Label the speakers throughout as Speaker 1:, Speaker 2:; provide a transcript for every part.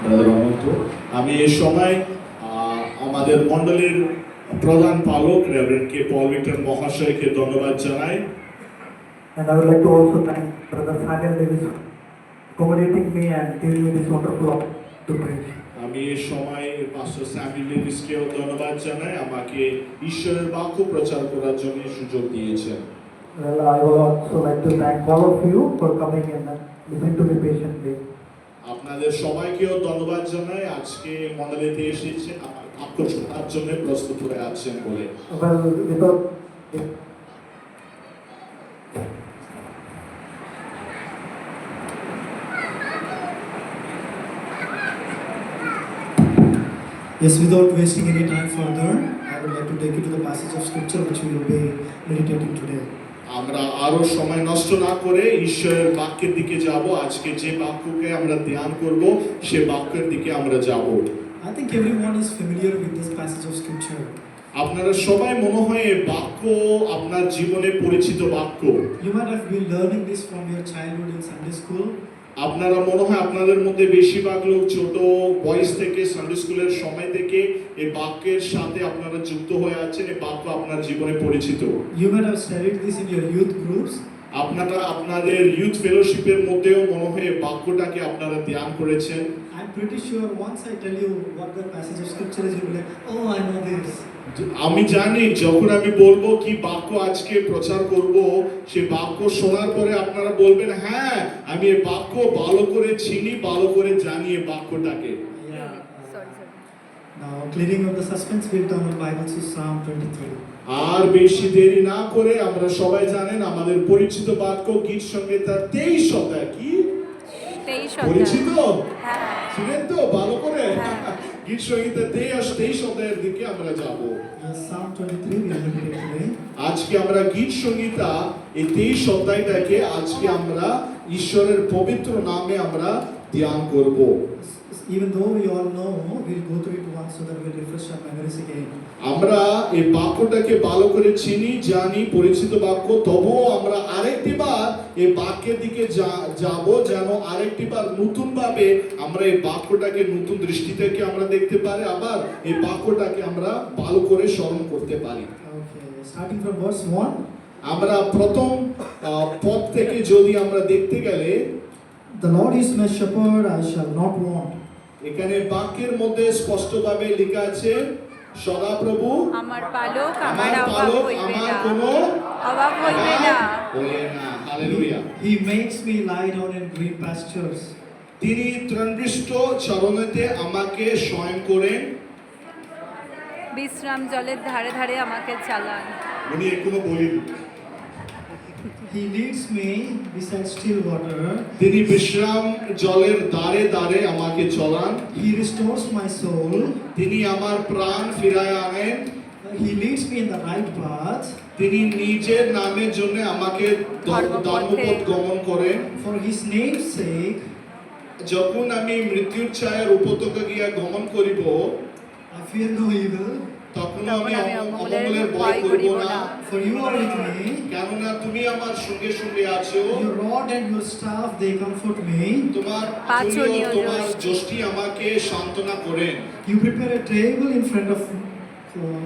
Speaker 1: Brother অনন্ত। আমি এই সময় আমাদের মণ্ডলীর প্রধান পালক রেভারেন্ড কে পল ভিক্টর মহাশয়কে ধন্যবাদ জানাই।
Speaker 2: And I would like to also thank Brother Samuel Davis for accommodating me and giving me this wonderful opportunity to preach.
Speaker 1: আমি এই সময় পাস্টর স্যামুয়েল ডেভিসকেও ধন্যবাদ জানাই, আমাকে ঈশ্বরের বাক্য প্রচার করার জন্য সুযোগ দিয়েছেন।
Speaker 2: Well, I would also like to thank all of you for coming and listening to me patiently.
Speaker 1: আপনাদের সবাইকেও ধন্যবাদ জানাই, আজকে মণ্ডলীতে এসেছেন বাক্য শোনার জন্য প্রস্তুত হয়ে আছেন বলে।
Speaker 2: Well, without
Speaker 3: Yes, without wasting any time further, I would like to take you to the passage of scripture which we will be meditating today.
Speaker 1: আমরা আরো সময় নষ্ট না করে ঈশ্বরের বাক্যের দিকে যাব। আজকে যে বাক্যকে আমরা ধ্যান করব সে বাক্যের দিকে আমরা যাব।
Speaker 3: I think everyone is familiar with this passage of scripture.
Speaker 1: আপনারা সবাই মনে হয় এই বাক্য আপনার জীবনে পরিচিত বাক্য।
Speaker 3: You might have been learning this from your childhood in Sunday school.
Speaker 1: আপনারা মনে হয় আপনাদের মধ্যে বেশিরভাগ লোক ছোট বয়স থেকে সানডে স্কুলের সময় থেকে এই বাক্যের সাথে আপনারা যুক্ত হয়ে আছেন, এই বাক্য আপনার জীবনে পরিচিত।
Speaker 3: You might have studied this in your youth groups.
Speaker 1: আপনারা আপনাদের ইউথ ফেলোশিপের মধ্যেও মনে হয় এই বাক্যটাকে আপনারা ধ্যান করেছেন।
Speaker 3: I'm pretty sure once I tell you what the passage of scripture is, you'll be like, oh, I know this.
Speaker 1: আমি জানি যখন আমি বলবো কি বাক্য আজকে প্রচার করব, সেই বাক্য শোনার পরে আপনারা বলবেন হ্যাঁ আমি এই বাক্য ভালো করে চিনি, ভালো করে জানি এই বাক্যটাকে।
Speaker 3: Yeah. Now, clearing up the suspense, we'll turn our Bibles to Psalm 23.
Speaker 1: আর বেশি দেরি না করে আমরা সবাই জানেন আমাদের পরিচিত বাক্য গীত সংহিতা 23 অধ্যায়। কি
Speaker 4: 23
Speaker 1: পরিচিত?
Speaker 4: হ্যাঁ।
Speaker 1: শুনেন তো ভালো করে?
Speaker 4: হ্যাঁ।
Speaker 1: গীত সংহিতা 23 অধ্যায়ের দিকে আমরা যাব।
Speaker 3: Yes, Psalm 23 we are looking at today.
Speaker 1: আজকে আমরা গীত সংহিতা এই 23 অধ্যায়টাকে আজকে আমরা ঈশ্বরের পবিত্র নামে আমরা ধ্যান করব।
Speaker 3: Even though we all know, we'll go through it once so that we'll refresh our memories again.
Speaker 1: আমরা এই বাক্যটাকে ভালো করে চিনি, জানি, পরিচিত বাক্য, তবুও আমরা আরেকটিবার এই বাক্যের দিকে যাব যেন আরেকটিবার নতুন ভাবে আমরা এই বাক্যটাকে নতুন দৃষ্টি থেকে আমরা দেখতে পারি, আবার এই বাক্যটাকে আমরা ভালো করে স্মরণ করতে পারি।
Speaker 3: Okay, starting from verse 1.
Speaker 1: আমরা প্রথম পদ থেকে যদি আমরা দেখতে গেলে,
Speaker 3: The Lord is my shepherd, I shall not want.
Speaker 1: এখানে বাক্যের মধ্যে স্পষ্টভাবে লেখা আছে সদাপ্রভু
Speaker 4: আমার পালক,
Speaker 1: আমার
Speaker 4: আমার অভাব
Speaker 1: পালক,
Speaker 4: হইবে
Speaker 1: আমার
Speaker 4: না।
Speaker 1: কোনো
Speaker 4: অভাব হইবে না।
Speaker 1: হইবে না। Hallelujah.
Speaker 3: He makes me lie down in green pastures.
Speaker 1: তিনি তৃণবৃষ্ট চরণেতে আমাকে শয়ন করেন।
Speaker 4: বিশ্রাম জলের ধারে ধারে আমাকে চালান।
Speaker 1: উনি এখনো বলিনি।
Speaker 3: He leads me beside still water.
Speaker 1: তিনি বিশ্রাম জলের দ্বারে দ্বারে আমাকে চলান।
Speaker 3: He restores my soul.
Speaker 1: তিনি আমার প্রাণ ফিরায় আনেন।
Speaker 3: He leads me in the right path.
Speaker 1: তিনি নিজের নামের জন্য আমাকে ধর্মপথ গমন করেন।
Speaker 3: For his name's sake,
Speaker 1: যখন আমি মৃত্যুর ছায়ার উপত্যকা গিয়া গমন করিব,
Speaker 3: I fear no evil.
Speaker 1: তখন আমি
Speaker 4: তখন আমি
Speaker 1: অমঙ্গলের ভয় করব না।
Speaker 3: For you are with me.
Speaker 1: কেননা তুমি আমার সঙ্গে সঙ্গে আছো।
Speaker 3: Your rod and your staff, they comfort me.
Speaker 1: তোমার
Speaker 4: পাঁচজনীয়
Speaker 1: তোমার
Speaker 4: যষ্টি।
Speaker 1: যষ্টি আমাকে সান্ত্বনা করেন।
Speaker 3: You prepare a table in front of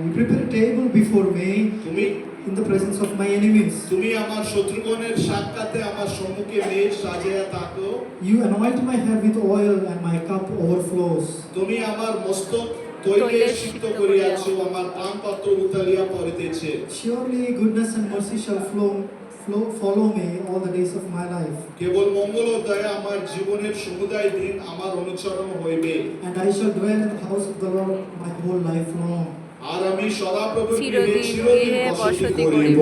Speaker 3: you prepare a table before me
Speaker 1: তুমি
Speaker 3: in the presence of my enemies.
Speaker 1: তুমি আমার শত্রুগণের সাক্ষাতে আমার সম্মুখে মেজ সাজিয়া থাকো।
Speaker 3: You anoint my head with oil and my cup overflows.
Speaker 1: তুমি আমার মস্তক তৈলে সিক্ত করিয়াছো, আমার পানপাত্র উতালিয়া পড়িতেছে।
Speaker 3: Surely goodness and mercy shall follow me all the days of my life.
Speaker 1: কেবল মঙ্গল ও দয়া আমার জীবনের সমুদায় দিন আমার অনুসরণ হইবে।
Speaker 3: And I shall dwell in the house of the Lord my whole life long.
Speaker 1: আর আমি সদাপ্রভু
Speaker 4: চিরদিন গৃহে বসতি করিব।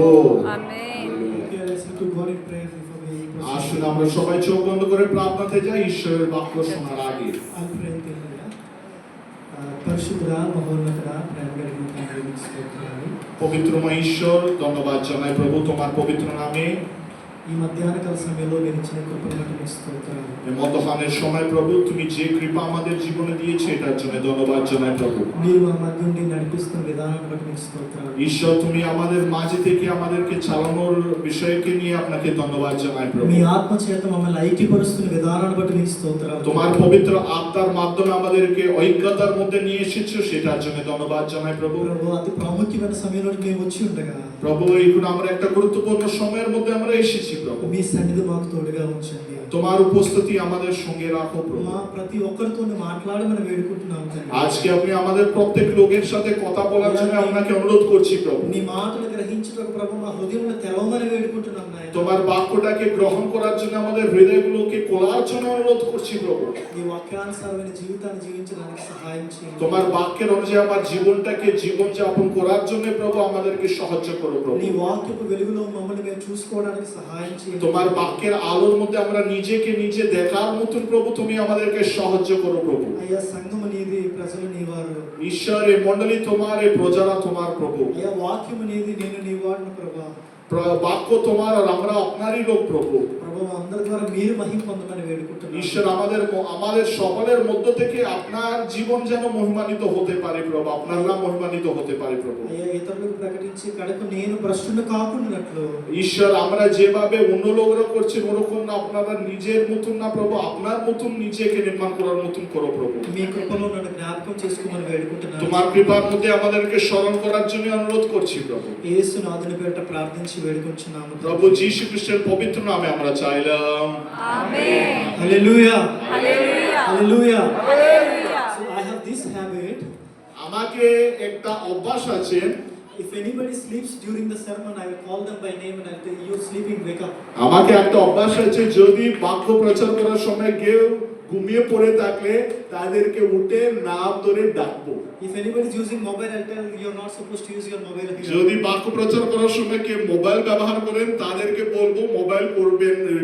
Speaker 4: Amen.
Speaker 3: Okay, let's look to God in prayer before we proceed.
Speaker 1: আসুন আমরা সবাই চোখ বন্ধ করে প্রার্থনাতে যাই ঈশ্বরের বাক্য শোনার আগে।
Speaker 3: I'll pray in prayer. পরিশুদ্ধ মহোন্নত প্রেমগরিম কামরিক স্তোত্রামি।
Speaker 1: পবিত্রময় ঈশ্বর, ধন্যবাদ জানাই প্রভু তোমার পবিত্র নামে।
Speaker 3: ఈ మధ్యాహ్న కాల సమయంలో మీరు ఇచ్చిన కృపను బట్టి మీకు స్తోత్రాలు.
Speaker 1: এই মতহানের সময় প্রভু তুমি যে কৃপা আমাদের জীবনে দিয়েছো এটার জন্য ধন্যবাদ জানাই প্রভু।
Speaker 3: మీరు మా మధ్య ఉండి నడిపిస్తున్న విధానాన్ని బట్టి మీకు స్తోత్రాలు.
Speaker 1: ঈশ্বর তুমি আমাদের মাঝে থেকে আমাদেরকে চালানোর বিষয়কে নিয়ে আপনাকে ধন্যবাদ জানাই প্রভু।
Speaker 3: మీ ఆత్మ చేత మమ్మల్ని ఐక్యపరుస్తున్న విధానాన్ని బట్టి మీకు స్తోత్రాలు.
Speaker 1: তোমার পবিত্র আত্মার মাধ্যমে আমাদেরকে ঐক্যতার মধ্যে নিয়ে এসেছো সেটার জন্য ধন্যবাদ জানাই প্রভু।
Speaker 3: ప్రభు అతి ప్రాముఖ్యమైన సమయంలో మేము వచ్చి ఉండగా
Speaker 1: প্রভু এখন আমরা একটা গুরুত্বপূর্ণ সময়ের মধ্যে আমরা এসেছি প্রভু।
Speaker 3: మీ సన్నిధి మాకు తోడుగా ఉంచండి.
Speaker 1: তোমার উপস্থিতি আমাদের সঙ্গে রাখো প্রভু।
Speaker 3: మా ప్రతి ఒక్కరితో మాట్లాడమని వేడుకుంటున్నాము తండ్రి.
Speaker 1: আজকে আপনি আমাদের প্রত্যেক লোকের সাথে কথা বলার জন্য আপনাকে অনুরোধ করছি প্রভু।
Speaker 3: నీ మాటలు గ్రహించుటకు ప్రభు మా హృదయంలో తెరవమని వేడుకుంటున్నాం నాయన.
Speaker 1: তোমার বাক্যটাকে গ্রহণ করার জন্য আমাদের হৃদয়গুলোকে খোলার জন্য অনুরোধ করছি প্রভু।
Speaker 3: నీ వాక్యానుసారమైన జీవితాన్ని జీవించడానికి సహాయం చేయండి.
Speaker 1: তোমার বাক্যের অনুযায়ী আমার জীবনটাকে জীবনযাপন করার জন্য প্রভু আমাদেরকে সাহায্য করো প্রভু।
Speaker 3: నీ వాక్యపు వెలుగులో మమ్మల్ని మేము చూసుకోవడానికి సహాయం చేయండి.
Speaker 1: তোমার বাক্যের আলোর মধ্যে আমরা নিজেকে নিজে দেখার মতন প্রভু তুমি আমাদেরকে সাহায্য করো প্রভু।
Speaker 3: అయ్యా సంఘము నీది, ప్రజలు నీవారు.
Speaker 1: ঈশ্বর এই মণ্ডলী তোমার, এই প্রজারা তোমার প্রভু।
Speaker 3: అయ్యా వాక్యము నీది, నేను నీ వాడిని ప్రభా.
Speaker 1: বাক্য তোমার আর আমরা আপনারই লোক প্রভু।
Speaker 3: ప్రభు మా అందరి ద్వారా మీరు మహిమ పొందమని వేడుకుంటున్నాను.
Speaker 1: ঈশ্বর আমাদের সকলের মধ্য থেকে আপনার জীবন যেন মহিমান্বিত হতে পারে প্রভু, আপনার নাম মহিমান্বিত হতে পারে প্রভু।
Speaker 3: అయ్యా ఇతరులకు ప్రకటించి కడకు నేను భ్రష్టుని కాకుండానట్లు
Speaker 1: ঈশ্বর আমরা যেভাবে অন্য লোকরা করছেন ওরকম না, আপনারা নিজের মতন না প্রভু, আপনার মতন নিজেকে নির্মাণ করার মতন করো প্রভু।
Speaker 3: మీ কృపలో నన్ను జ్ఞాపకం చేసుకోమని వేడుకుంటున్నాను.
Speaker 1: তোমার কৃপার মধ্যে আমাদেরকে স্মরণ করার জন্য অনুরোধ করছি প্রভু।
Speaker 3: యేసు నాదుని పేరిట ప్రార్థించి వేడుకుంటున్నాము.
Speaker 1: প্রভু যীশু খ্রিস্টের পবিত্র নামে আমরা চাইলাম,
Speaker 4: amen.
Speaker 3: Hallelujah,
Speaker 4: hallelujah,
Speaker 3: hallelujah.
Speaker 4: Hallelujah.
Speaker 3: So I have this habit.
Speaker 1: আমাকে একটা অভ্যাস আছে,
Speaker 3: If anybody sleeps during the sermon, I will call them by name and I'll tell you're sleeping, wake up.
Speaker 1: আমাকে একটা অভ্যাস আছে, যদি বাক্য প্রচার করার সময় কেউ ঘুমিয়ে পড়ে থাকলে তাদেরকে উঠে নাম ধরে ডাকবো।
Speaker 3: If anybody is using mobile, I'll tell you're not supposed to use your mobile here.
Speaker 1: যদি বাক্য প্রচার করার সময় কেউ মোবাইল ব্যবহার করেন তাদেরকে বলবো মোবাইল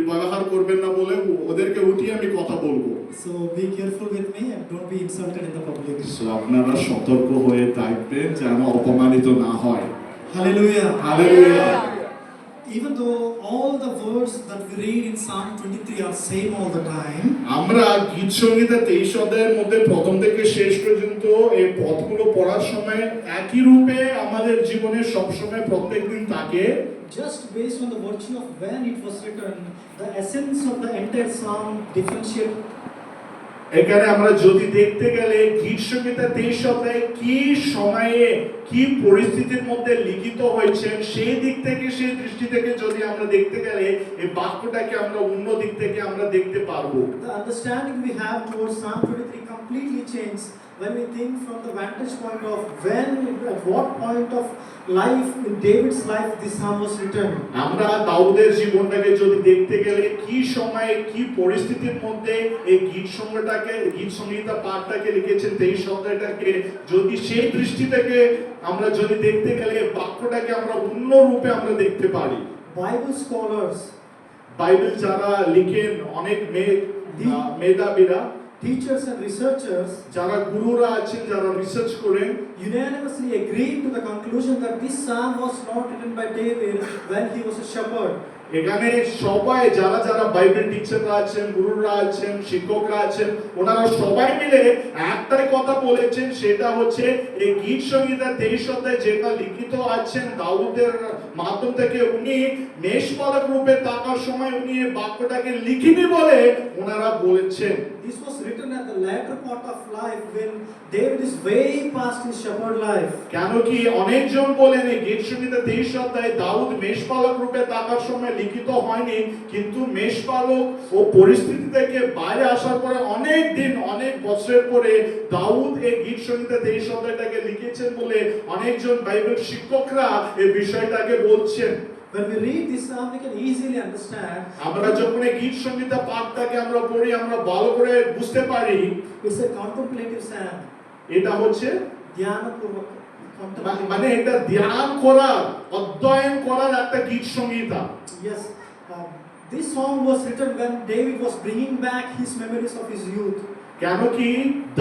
Speaker 1: ব্যবহার করবেন না বলে ওদেরকে উঠিয়ে আমি কথা বলবো।
Speaker 3: So be careful with me and don't be insulted in the public.
Speaker 1: So আপনারা সতর্ক হয়ে থাকবেন যেন অপমানিত না হয়।
Speaker 3: Hallelujah.
Speaker 1: Hallelujah.
Speaker 3: Even though all the words that we read in Psalm 23 are same all the time,
Speaker 1: আমরা গীত সংহিতা 23 অধ্যায়ের মধ্যে প্রথম থেকে শেষ পর্যন্ত এই পদগুলো পড়ার সময় একই রূপে আমাদের জীবনে সবসময় প্রত্যেকদিন থাকে।
Speaker 3: just based on the virtue of when it was written, the essence of the entire psalm differentiate.
Speaker 1: এখানে আমরা যদি দেখতে গেলে গীত সংহিতা 23 অধ্যায়ে কি সময়ে কি পরিস্থিতির মধ্যে লিখিত হয়েছে সেই দিক থেকে, সেই দৃষ্টি থেকে যদি আমরা দেখতে গেলে এই বাক্যটাকে আমরা অন্য দিক থেকে আমরা দেখতে পারবো।
Speaker 3: The understanding we have towards Psalm 23 completely changes when we think from the vantage point of when, at what point of life in David's life this psalm was written.
Speaker 1: আমরা দাউদের জীবনটাকে যদি দেখতে গেলে কি সময়ে কি পরিস্থিতির মধ্যে এই গীত সংহিতা পাঠটাকে লিখেছেন 23 অধ্যায়টাকে, যদি সেই দৃষ্টি থেকে আমরা যদি দেখতে গেলে বাক্যটাকে আমরা অন্য রূপে আমরা দেখতে পারি।
Speaker 3: Bible scholars,
Speaker 1: বাইবেল যারা লিখেন অনেক মেধাবীরা,
Speaker 3: teachers and researchers
Speaker 1: যারা গুরুরা আছেন, যারা রিসার্চ করেন,
Speaker 3: unanimously agreed to the conclusion that this psalm was not written by David when he was a shepherd.
Speaker 1: এখানে সবাই যারা বাইবেল টিচাররা আছেন, গুরুরা আছেন, শিক্ষকরা আছেন, ওনারা সবাই মিলে একটাই কথা বলেছেন, সেটা হচ্ছে এই গীত সংহিতা 23 অধ্যায়ে যেটা লিখিত আছেন দাউদের মাধ্যম থেকে, উনি মেষপালক রূপে থাকার সময় উনি এই বাক্যটাকে লিখিনি বলে ওনারা বলেছেন।
Speaker 3: This was written at the latter part of life when David is way past his shepherd life.
Speaker 1: কেন কি অনেকজন বলেন এই গীত সংহিতা 23 অধ্যায়ে দাউদ মেষপালক রূপে থাকার সময় লিখিত হয়নি, কিন্তু মেষপালক ও পরিস্থিতি থেকে বাইরে আসার পরে অনেক দিন, অনেক বছরের পরে দাউদ এই গীত সংহিতা 23 অধ্যায়টাকে লিখেছেন বলে অনেকজন বাইবেল শিক্ষকরা এই বিষয়টাকে বলছেন।
Speaker 3: When we read this psalm, we can easily understand.
Speaker 1: আমরা যখন এই গীত সংহিতা পাঠটাকে আমরা পড়ি, আমরা ভালো করে বুঝতে পারি
Speaker 3: It's a contemplative psalm.
Speaker 1: এটা হচ্ছে
Speaker 3: ধ্যানপূর্বক contemplative.
Speaker 1: মানে এটা ধ্যান করার, অধ্যয়ন করার একটা গীত সংহিতা।
Speaker 3: Yes, this song was written when David was bringing back his memories of his youth.
Speaker 1: কেন কি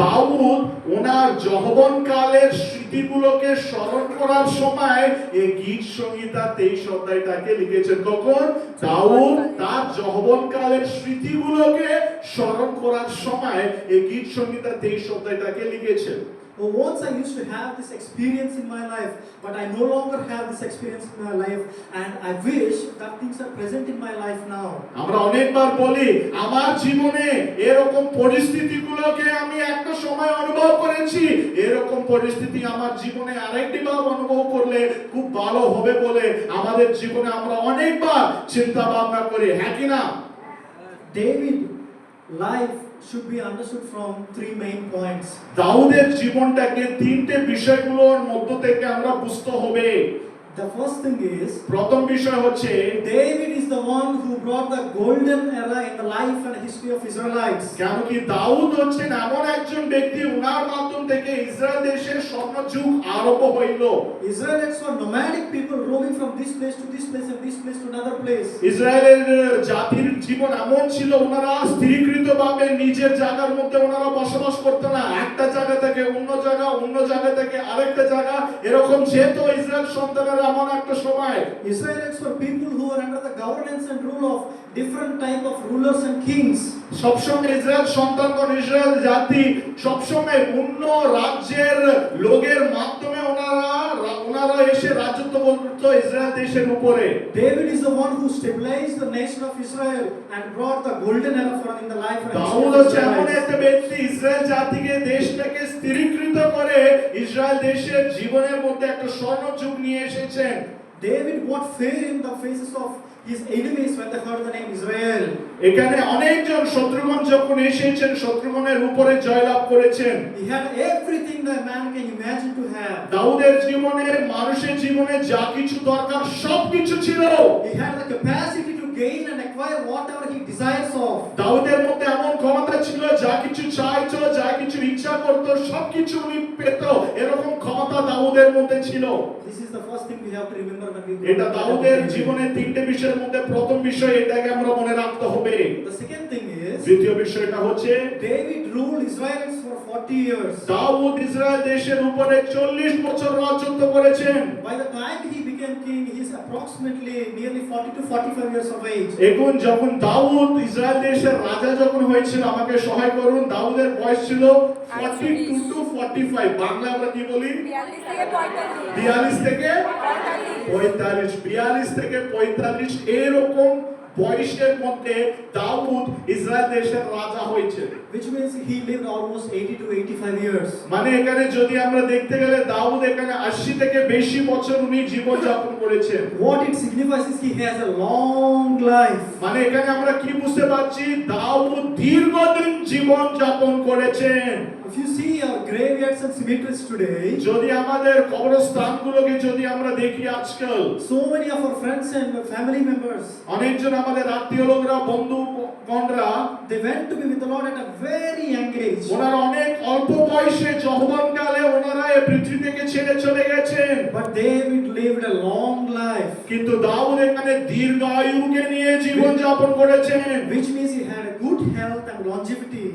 Speaker 1: দাউদ ওনার যৌবন কালের স্মৃতিগুলোকে স্মরণ করার সময় এই গীত সংহিতা 23 অধ্যায়টাকে লিখেছেন। কখন দাউদ তার যৌবন কালের স্মৃতিগুলোকে স্মরণ করার সময় এই গীত সংহিতা 23 অধ্যায়টাকে লিখেছেন।
Speaker 3: Oh, once I used to have this experience in my life, but I no longer have this experience in my life, and I wish that things are present in my life now.
Speaker 1: আমরা অনেকবার বলি আমার জীবনে এরকম পরিস্থিতিগুলোকে আমি একটা সময় অনুভব করেছি, এরকম পরিস্থিতি আমার জীবনে আরেকটি বার অনুভব করলে খুব ভালো হবে বলে আমাদের জীবনে আমরা অনেকবার চিন্তা ভাবনা করি, হ্যাঁ কি না?
Speaker 3: David life should be understood from three main points.
Speaker 1: দাউদের জীবনটাকে তিনটে বিষয়গুলোর মধ্য থেকে আমরা বুঝতে হবে।
Speaker 3: The first thing is,
Speaker 1: প্রথম বিষয় হচ্ছে
Speaker 3: David is the one who brought the golden era in the life and history of Israelites.
Speaker 1: কেন কি দাউদ হচ্ছেন এমন একজন ব্যক্তি, উনার মাধ্যম থেকে ইসরায়েল দেশের স্বর্ণযুগ আরম্ভ হইল।
Speaker 3: Israelites were nomadic people roaming from this place to this place and this place to another place.
Speaker 1: ইসরায়েলের জাতির জীবন এমন ছিল, ওনারা স্থিরীকৃতভাবে নিজের জায়গার মধ্যে ওনারা বসবাস করতো না, একটা জায়গা থেকে অন্য জায়গা, অন্য জায়গা থেকে আরেকটা জায়গা, এরকম যেত ইসরায়েল সন্তানেরা এমন একটা সময়।
Speaker 3: Israelites were people who were under the governance and rule of different type of rulers and kings.
Speaker 1: সবসময় ইসরায়েল সন্তানগণ, ইসরায়েল জাতি সবসময় অন্য রাজ্যের লোকের মাধ্যমে ওনারা এসে রাজত্ব করতো ইসরায়েল দেশের উপরে।
Speaker 3: David is the one who stabilized the nation of Israel and brought the golden era for in the life and history
Speaker 1: Daud
Speaker 3: of
Speaker 1: হচ্ছে এমন
Speaker 3: Israelites.
Speaker 1: একটা ব্যক্তি, ইসরায়েল জাতিকে দেশটাকে স্থিরীকৃত করে ইসরায়েল দেশের জীবনের মধ্যে একটা স্বর্ণযুগ নিয়ে এসেছেন।
Speaker 3: David brought fear in the faces of his enemies when they heard the name Israel.
Speaker 1: এখানে অনেকজন শত্রুগণ যখন এসেছেন, শত্রুগণের উপরে জয়লাভ করেছেন।
Speaker 3: He had everything that man can imagine to have.
Speaker 1: দাউদের জীবনে, মানুষের জীবনে যা কিছু দরকার সবকিছু ছিল।
Speaker 3: He had the capacity to gain and acquire whatever he desires of.
Speaker 1: দাউদের মধ্যে এমন ক্ষমতা ছিল, যা কিছু চাইতো, যা কিছু ইচ্ছা করতো সবকিছু উনি পেত, এরকম ক্ষমতা দাউদের মধ্যে ছিল।
Speaker 3: This is the first thing we have to remember when we go
Speaker 1: এটা দাউদের জীবনে তিনটে বিষয়ের মধ্যে প্রথম বিষয়, এটাকে আমরা মনে রাখতে হবে।
Speaker 3: The second thing is,
Speaker 1: দ্বিতীয় বিষয়টা হচ্ছে
Speaker 3: David ruled Israelites for 40 years.
Speaker 1: দাউদ ইসরায়েল দেশের উপরে 40 বছর রাজত্ব করেছেন।
Speaker 3: By the time he became king, he is approximately nearly 40 to 45 years of age.
Speaker 1: এখন যখন দাউদ ইসরায়েল দেশের রাজা যখন হয়েছিল, আমাকে সহায় করুন, দাউদের বয়স ছিল 42 to 45। বাংলা আমরা কি বলি? 42 থেকে 45, 42 থেকে 45 এরকম বয়সের মধ্যে দাউদ ইসরায়েল দেশের রাজা হয়েছে।
Speaker 3: Which means he lived almost 80 to 85 years.
Speaker 1: মানে এখানে যদি আমরা দেখতে গেলে দাউদ এখানে 80 থেকে বেশি বছর উনি জীবন যাপন করেছেন।
Speaker 3: What it signifies is he has a long life.
Speaker 1: মানে এখানে আমরা কি বুঝতে পারছি? দাউদ দীর্ঘদিন জীবন যাপন করেছেন।
Speaker 3: If you see our graveyards and cemeteries today,
Speaker 1: যদি আমাদের কবরস্থানগুলোকে যদি আমরা দেখি আজকাল,
Speaker 3: so many of our friends and family members,
Speaker 1: অনেকজন আমাদের আত্মীয় লোকরা, বন্ধুগণরা,
Speaker 3: they went to be with the Lord at a very young age.
Speaker 1: ওনারা অনেক অল্প বয়সে যৌবনকালে ওনারা এই পৃথিবী থেকে ছেড়ে চলে গেছেন।
Speaker 3: But David lived a long life,
Speaker 1: কিন্তু দাউদ এখানে দীর্ঘায়ুকে নিয়ে জীবন যাপন করেছেন।
Speaker 3: which means he had a good health and longevity.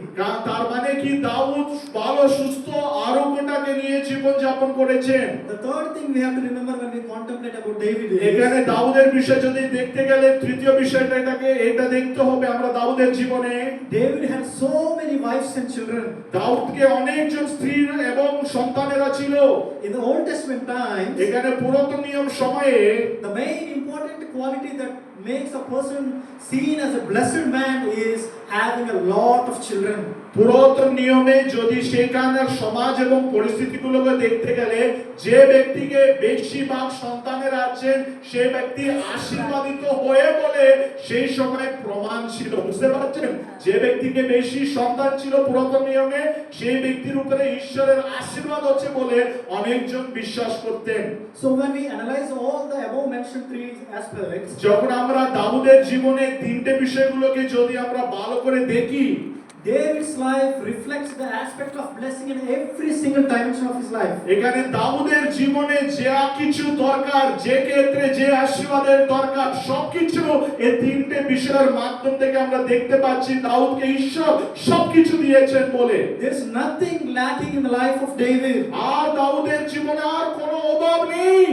Speaker 1: তার মানে কি দাউদ ভালো সুস্থ আরোগ্যটাকে নিয়ে জীবন যাপন করেছেন।
Speaker 3: The third thing we have to remember when we contemplate about David
Speaker 1: এখানে
Speaker 3: is,
Speaker 1: দাউদের বিষয় যদি দেখতে গেলে তৃতীয় বিষয়টা এটা দেখতে হবে আমরা দাউদের জীবনে।
Speaker 3: David had so many wives and children.
Speaker 1: দাউদকে অনেকজন স্ত্রী এবং সন্তানেরা ছিল।
Speaker 3: In the Old Testament times,
Speaker 1: এখানে পুরাতন নিয়ম সময়ে
Speaker 3: the main important quality that makes a person seen as a blessed man is having a lot of children.
Speaker 1: পুরাতন নিয়মে যদি সেখানের সমাজ এবং পরিস্থিতিগুলোকে দেখতে গেলে যে ব্যক্তিকে বেশিরভাগ সন্তানের আছেন সে ব্যক্তি আশীর্বাদিত হয়ে বলে সেই সময় প্রমাণ ছিল। বুঝতে পারছেন? যে ব্যক্তিকে বেশি সন্তান ছিল পুরাতন নিয়মে, সেই ব্যক্তির উপরে ঈশ্বরের আশীর্বাদ হচ্ছে বলে অনেকজন বিশ্বাস করতেন।
Speaker 3: So when we analyze all the above mentioned three aspects,
Speaker 1: যখন আমরা দাউদের জীবনে তিনটে বিষয়গুলোকে যদি আমরা ভালো করে দেখি,
Speaker 3: David's life reflects the aspect of blessing in every single dimension of his life.
Speaker 1: এখানে দাউদের জীবনে যা কিছু দরকার, যে ক্ষেত্রে যে আশীর্বাদের দরকার, সবকিছু এই তিনটে বিষয়ের মাধ্যম থেকে আমরা দেখতে পাচ্ছি দাউদকে ঈশ্বর সবকিছু দিয়েছেন বলে।
Speaker 3: There's nothing lacking in the life of David.
Speaker 1: আর দাউদের জীবনে আর কোনো অভাব নেই।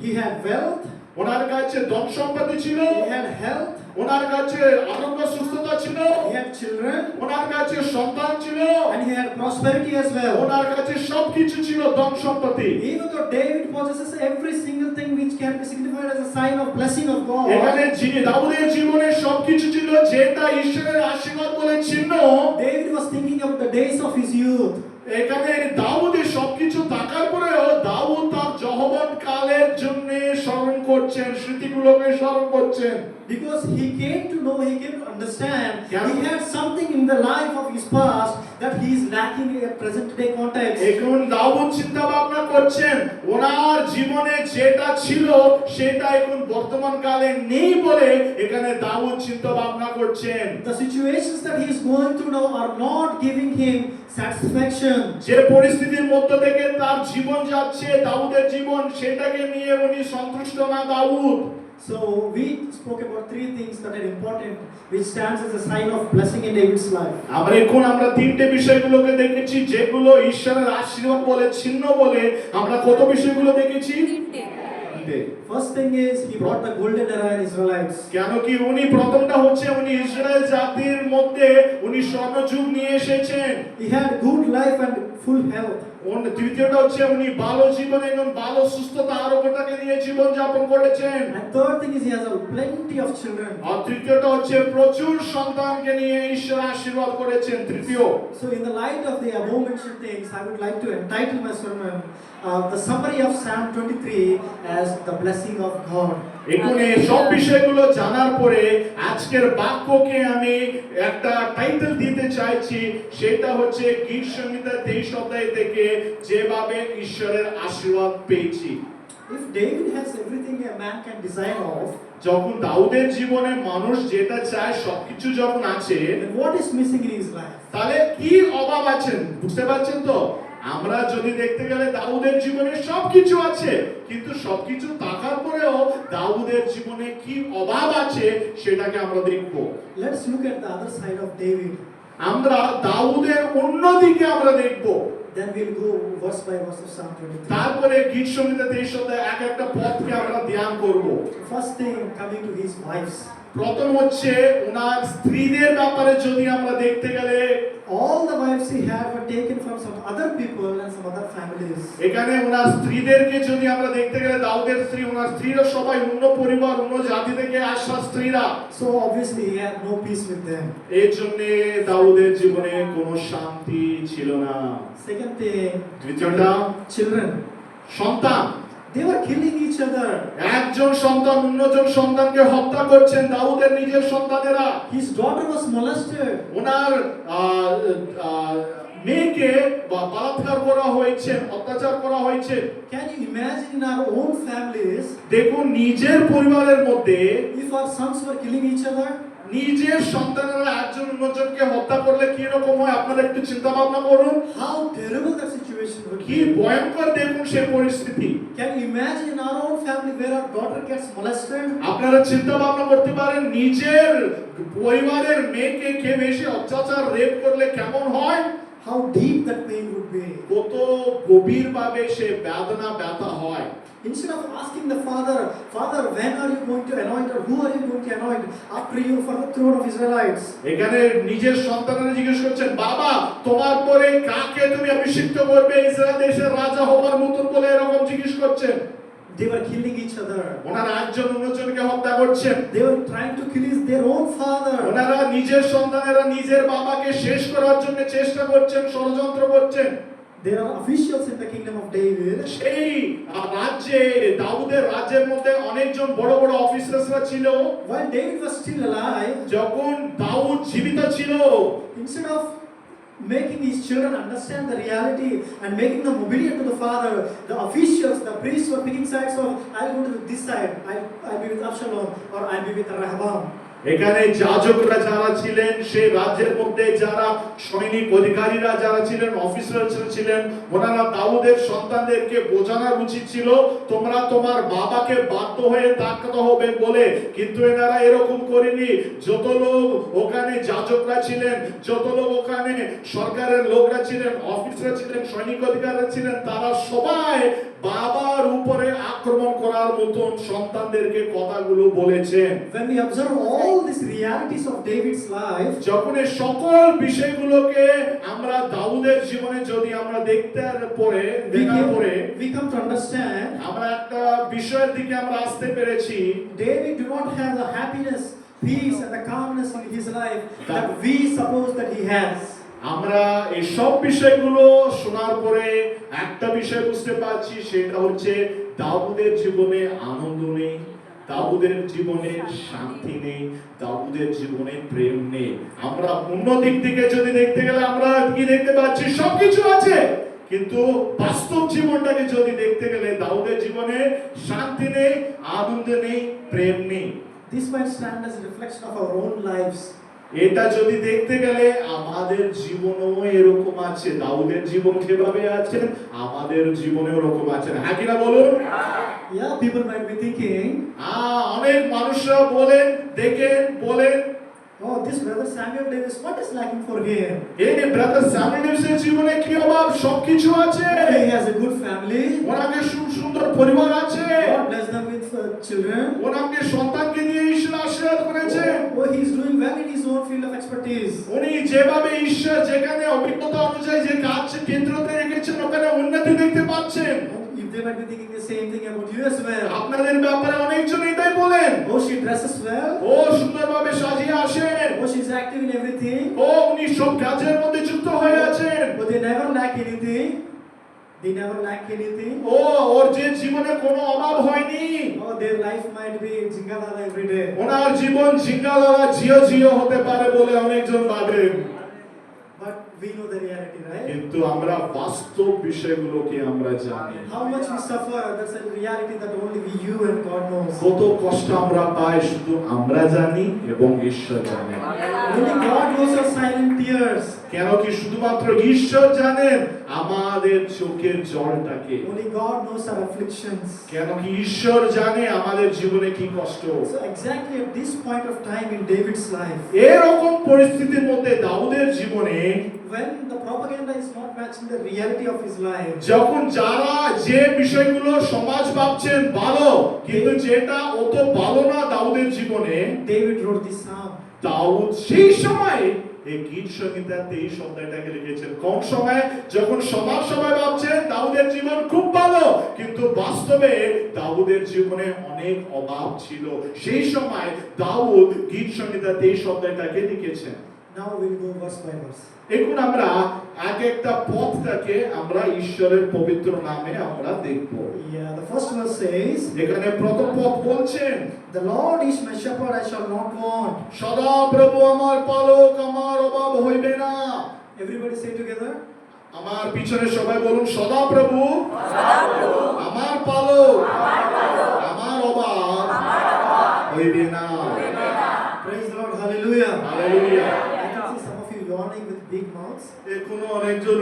Speaker 3: He had wealth,
Speaker 1: ওনার কাছে ধন সম্পত্তি ছিল,
Speaker 3: he had health,
Speaker 1: ওনার কাছে আরোগ্য সুস্থতা ছিল,
Speaker 3: he had children,
Speaker 1: ওনার কাছে সন্তান ছিল,
Speaker 3: and he had prosperity as well.
Speaker 1: ওনার কাছে সবকিছু ছিল, ধন সম্পত্তি।
Speaker 3: Even though David possesses every single thing which can be signified as a sign of blessing of
Speaker 1: এখানে
Speaker 3: God,
Speaker 1: দাউদের জীবনে সবকিছু ছিল যেটা ঈশ্বরের আশীর্বাদ বলে চিহ্ন।
Speaker 3: David was thinking of the days of his youth.
Speaker 1: এখানে দাউদের সবকিছু থাকার পরেও দাউদ তার যৌবন কালের জন্য স্মরণ করছেন, স্মৃতিগুলোকে স্মরণ করছেন।
Speaker 3: Because he came to know, he came to understand,
Speaker 1: Yeah.
Speaker 3: he had something in the life of his past that he is lacking in a present day context.
Speaker 1: এখন দাউদ চিন্তা ভাবনা করছেন ওনার জীবনে যেটা ছিল সেটা এখন বর্তমান কালে নেই বলে এখানে দাউদ চিন্তা ভাবনা করছেন।
Speaker 3: The situations that he is going through now are not giving him satisfaction.
Speaker 1: যে পরিস্থিতির মধ্য থেকে তার জীবন যাচ্ছে, দাউদের জীবন, সেটাকে নিয়ে উনি সন্তুষ্ট না দাউদ।
Speaker 3: So we spoke about three things that are important, which stands as a sign of blessing in David's life.
Speaker 1: আমরা তিনটে বিষয়গুলোকে দেখেছি যেগুলো ঈশ্বরের আশীর্বাদ বলে চিহ্ন বলে। আমরা কত বিষয়গুলো দেখেছি?
Speaker 4: তিনটে।
Speaker 1: তিনটে।
Speaker 3: First thing is he brought the golden era in Israelites.
Speaker 1: কেন কি উনি প্রথমটা হচ্ছে উনি ইসরায়েল জাতির মধ্যে উনি স্বর্ণযুগ নিয়ে এসেছেন।
Speaker 3: He had good life and full health.
Speaker 1: দ্বিতীয়টা হচ্ছে উনি ভালো জীবন এবং ভালো সুস্থতা আরোগ্যটাকে নিয়ে জীবন যাপন করেছেন।
Speaker 3: And third thing is he has a plenty of children.
Speaker 1: আর তৃতীয়টা হচ্ছে প্রচুর সন্তানকে নিয়ে ঈশ্বর আশীর্বাদ করেছেন। তৃতীয়,
Speaker 3: So in the light of the above mentioned things, I would like to entitle my sermon, the summary of Psalm 23 as the blessing of God.
Speaker 1: এখন এই সব বিষয়গুলো জানার পরে আজকের বাক্যকে আমি একটা টাইটেল দিতে চাইছি, সেটা হচ্ছে গীত সংহিতা 23 অধ্যায় থেকে যেভাবে ঈশ্বরের আশীর্বাদ পেয়েছি।
Speaker 3: If David has everything a man can desire of,
Speaker 1: যখন দাউদের জীবনে মানুষ যেটা চায় সবকিছু যখন আছে,
Speaker 3: then what is missing in his life?
Speaker 1: তাহলে কি অভাব আছেন? বুঝতে পারছেন তো? আমরা যদি দেখতে গেলে দাউদের জীবনে সবকিছু আছে, কিন্তু সবকিছু থাকার পরেও দাউদের জীবনে কি অভাব আছে সেটাকে আমরা দেখব।
Speaker 3: Let's look at the other side of David.
Speaker 1: আমরা দাউদের অন্যদিকে আমরা দেখব।
Speaker 3: Then we'll go verse by verse of Psalm 23.
Speaker 1: তারপরে গীত সংহিতা 23 অধ্যায় এক একটা পদকে আমরা ধ্যান করব।
Speaker 3: First thing, coming to his wives.
Speaker 1: প্রথম হচ্ছে ওনার স্ত্রীদের ব্যাপারে যদি আমরা দেখতে গেলে,
Speaker 3: All the wives he had were taken from some other people and some other families.
Speaker 1: এখানে ওনার স্ত্রীদেরকে যদি আমরা দেখতে গেলে, দাউদের স্ত্রী, ওনার স্ত্রীরা সবাই অন্য পরিবার, অন্য জাতি থেকে আসা স্ত্রীরা।
Speaker 3: So obviously he had no peace with them.
Speaker 1: এর জন্য দাউদের জীবনে কোনো শান্তি ছিল না।
Speaker 3: Second thing,
Speaker 1: দ্বিতীয়টা,
Speaker 3: children.
Speaker 1: সন্তান।
Speaker 3: They were killing each other.
Speaker 1: একজন সন্তান অন্যজন সন্তানকে হত্যা করছেন, দাউদের নিজের সন্তানেরা।
Speaker 3: His daughter was molested.
Speaker 1: ওনার মেয়েকে বলাৎকার করা হয়েছে, অত্যাচার করা হয়েছে।
Speaker 3: Can you imagine in our own families,
Speaker 1: দেখুন নিজের পরিবারের মধ্যে
Speaker 3: if our sons were killing each other?
Speaker 1: নিজের সন্তানেরা একজন অন্যজনকে হত্যা করলে কি রকম হয় আপনারা একটু চিন্তা ভাবনা করুন।
Speaker 3: How terrible that situation would
Speaker 1: কি
Speaker 3: be.
Speaker 1: ভয়ঙ্কর দেখুন সেই পরিস্থিতি।
Speaker 3: Can you imagine in our own family where our daughter gets molested?
Speaker 1: আপনারা চিন্তা ভাবনা করতে পারেন নিজের পরিবারের মেয়েকে কেউ এসে অত্যাচার রেপ করলে কেমন হয়?
Speaker 3: How deep that pain would be.
Speaker 1: কত গভীর ভাবে সে বেদনা ব্যথা হয়।
Speaker 3: Instead of asking the father, Father, when are you going to anoint or who are you going to anoint after you for the throne of Israelites?
Speaker 1: এখানে নিজের সন্তানেরা জিজ্ঞেস করছেন, বাবা তোমার পরে কাকে তুমি অভিষিক্ত করবে ইসরায়েল দেশের রাজা হবার মতন বলে এরকম জিজ্ঞেস করছেন।
Speaker 3: They were killing each other.
Speaker 1: ওনারা একজন অন্যজনকে হত্যা করছেন।
Speaker 3: They were trying to kill their own father.
Speaker 1: ওনারা নিজের সন্তানেরা নিজের বাবাকে শেষ করার জন্য চেষ্টা করছেন, ষড়যন্ত্র করছেন।
Speaker 3: There are officials in the kingdom of David.
Speaker 1: সেই রাজ্যে, দাউদের রাজ্যের মধ্যে অনেকজন বড় বড় অফিসারসরা ছিল।
Speaker 3: While David was still alive,
Speaker 1: যখন দাউদ জীবিত ছিল,
Speaker 3: instead of making his children understand the reality and making them obedient to the father, the officials, the priests were picking sides of, I'll go to this side, I'll be with Absalom or I'll be with Rehoboam.
Speaker 1: এখানে যাজকরা যারা ছিলেন, সেই রাজ্যের মধ্যে যারা সৈনিক অধিকারীরা যারা ছিলেন, অফিসার ছিলেন, ওনারা দাউদের সন্তানদেরকে বোঝানোর উচিত ছিল তোমরা তোমার বাবাকে বাধ্য হয়ে থাকতে হবে বলে, কিন্তু এনারা এরকম করেনি। যত লোক ওখানে যাজকরা ছিলেন, যত লোক ওখানে সরকারের লোকরা ছিলেন, অফিসার ছিলেন, সৈনিক অধিকারীরা ছিলেন, তারা সবাই বাবার উপরে আক্রমণ করার মতন সন্তানদেরকে কথাগুলো বলেছেন।
Speaker 3: When we observe all these realities of David's life,
Speaker 1: যখন এই সকল বিষয়গুলোকে আমরা দাউদের জীবনে যদি আমরা দেখার পরে
Speaker 3: we come to understand
Speaker 1: আমরা একটা বিষয়ের দিকে আমরা আসতে পেরেছি।
Speaker 3: David do not have the happiness, peace and the calmness in his life that we suppose that he has.
Speaker 1: আমরা এই সব বিষয়গুলো শোনার পরে একটা বিষয় বুঝতে পারছি, সেটা হচ্ছে দাউদের জীবনে আনন্দ নেই, দাউদের জীবনে শান্তি নেই, দাউদের জীবনে প্রেম নেই। আমরা অন্য দিক থেকে যদি দেখতে গেলে আমরা কি দেখতে পাচ্ছি? সবকিছু আছে, কিন্তু বাস্তব জীবনটাকে যদি দেখতে গেলে দাউদের জীবনে শান্তি নেই, আনন্দ নেই, প্রেম নেই।
Speaker 3: This might stand as a reflection of our own lives.
Speaker 1: এটা যদি দেখতে গেলে আমাদের জীবনও এরকম আছে। দাউদের জীবন যেভাবে আছে আমাদের জীবনেও এরকম আছে, হ্যাঁ কিনা বলুন?
Speaker 3: Yeah, people might be thinking,
Speaker 1: অনেক মানুষরা বলেন, দেখেন, বলেন,
Speaker 3: oh, this brother Samuel Davis, what is lacking for him?
Speaker 1: এই ব্রাদার স্যামুয়েল ডেভিসের জীবনে কি অভাব? সবকিছু আছে।
Speaker 3: He has a good family.
Speaker 1: ওনাকে সুন্দর পরিবার আছে।
Speaker 3: God bless them with children.
Speaker 1: ওনাকে সন্তানকে দিয়ে ঈশ্বর আশীর্বাদ করেছেন।
Speaker 3: Oh, he is doing well in his own field of expertise.
Speaker 1: উনি যেভাবে ঈশ্বর যেখানে অভিজ্ঞতা অনুযায়ী যে কাজ কেন্দ্রতে রেখেছেন ওখানে উন্নতি দেখতে পাচ্ছেন।
Speaker 3: If they might be thinking the same thing about you as well.
Speaker 1: আপনাদের ব্যাপারে অনেকজন এটাই বলেন,
Speaker 3: Oh, she dresses well.
Speaker 1: ও সুন্দরভাবে সাজিয়ে আসেন,
Speaker 3: Oh, she's active in everything.
Speaker 1: ও উনি সব কাজের মধ্যে যুক্ত হয়ে আছেন,
Speaker 3: But they never lack anything. They never lack anything.
Speaker 1: ও ওর যে জীবনে কোনো অভাব হয়নি।
Speaker 3: Oh, their life might be jingalala every day.
Speaker 1: ওনার জীবন ঝিঙ্গালালা জিও জিও হতে পারে বলে অনেকজন ভাবেন,
Speaker 3: But we know the reality, right?
Speaker 1: কিন্তু আমরা বাস্তব বিষয়গুলোকে আমরা জানি।
Speaker 3: How much we suffer, that's a reality that only we, you and God knows.
Speaker 1: কত কষ্ট আমরা পাই শুধু আমরা জানি এবং ঈশ্বর জানে।
Speaker 3: Only God knows our silent tears.
Speaker 1: কেন কি শুধুমাত্র ঈশ্বর জানেন আমাদের চোখের জলটাকে?
Speaker 3: Only God knows our afflictions.
Speaker 1: কেন কি ঈশ্বর জানে আমাদের জীবনে কি কষ্ট?
Speaker 3: So exactly at this point of time in David's life,
Speaker 1: এরকম পরিস্থিতির মধ্যে দাউদের জীবনে
Speaker 3: when the propaganda is not matching the reality of his life,
Speaker 1: যখন যারা যে বিষয়গুলো সমাজ ভাবছেন ভালো, কিন্তু যেটা অত ভালো না দাউদের জীবনে,
Speaker 3: David wrote this psalm.
Speaker 1: দাউদ সেই সময় এই গীত সংহিতা 23 অধ্যায়টাকে লিখেছেন। কোন সময়? যখন সবাই ভাবছেন দাউদের জীবন খুব ভালো, কিন্তু বাস্তবে দাউদের জীবনে অনেক অভাব ছিল। সেই সময় দাউদ গীত সংহিতা 23 অধ্যায়টাকে লিখেছেন।
Speaker 3: Now we'll go verse by verse.
Speaker 1: এখন আমরা এক একটা পথটাকে আমরা ঈশ্বরের পবিত্র নামে আমরা দেখব।
Speaker 3: Yeah, the first verse says,
Speaker 1: এখানে প্রথম পথ বলছেন,
Speaker 3: "The Lord is my shepherd, I shall not want."
Speaker 1: সদা প্রভু আমার পালক, আমার অভাব হইবে না।
Speaker 3: Everybody say together.
Speaker 1: আমার পিছনে সবাই বলুন, সদা প্রভু আমার পালক, আমার অভাব হইবে না।
Speaker 3: Praise the Lord, hallelujah.
Speaker 1: Hallelujah.
Speaker 3: I can see some of you yawning with big mouths.
Speaker 1: এখনো অনেকজন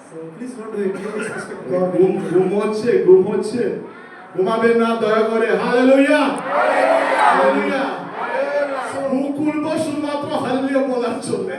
Speaker 3: So please don't do it. Please respect God.
Speaker 1: ঘুম হচ্ছে, ঘুমাবেন না দয়া করে। Hallelujah, hallelujah. মুখ খুলবো শুধুমাত্র হালেলুয়া বলার জন্য।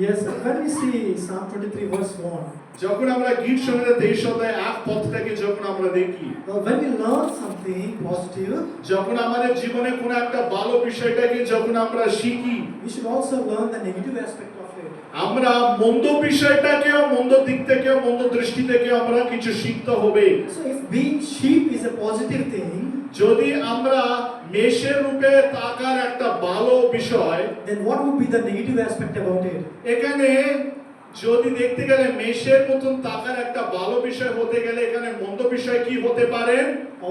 Speaker 3: Yes, when we see Psalm 23 verse 1,
Speaker 1: যখন আমরা গীত সংহিতা 23 অধ্যায় 1 পদটাকে যখন আমরা দেখি,
Speaker 3: when we learn something positive,
Speaker 1: যখন আমাদের জীবনে কোনো একটা ভালো বিষয়টাকে যখন আমরা শিখি,
Speaker 3: we should also learn the negative aspect of it.
Speaker 1: আমরা মন্দ বিষয়টাকেও, মন্দ দিক থেকেও, মন্দ দৃষ্টি থেকেও আমরা কিছু শিখতে হবে।
Speaker 3: So if being sheep is a positive thing,
Speaker 1: যদি আমরা মেষের রূপে তাকার একটা ভালো বিষয়,
Speaker 3: then what would be the negative aspect about it?
Speaker 1: এখানে যদি দেখতে গেলে মেষের মতন তাকার একটা ভালো বিষয় হতে গেলে এখানে মন্দ বিষয় কি হতে পারে?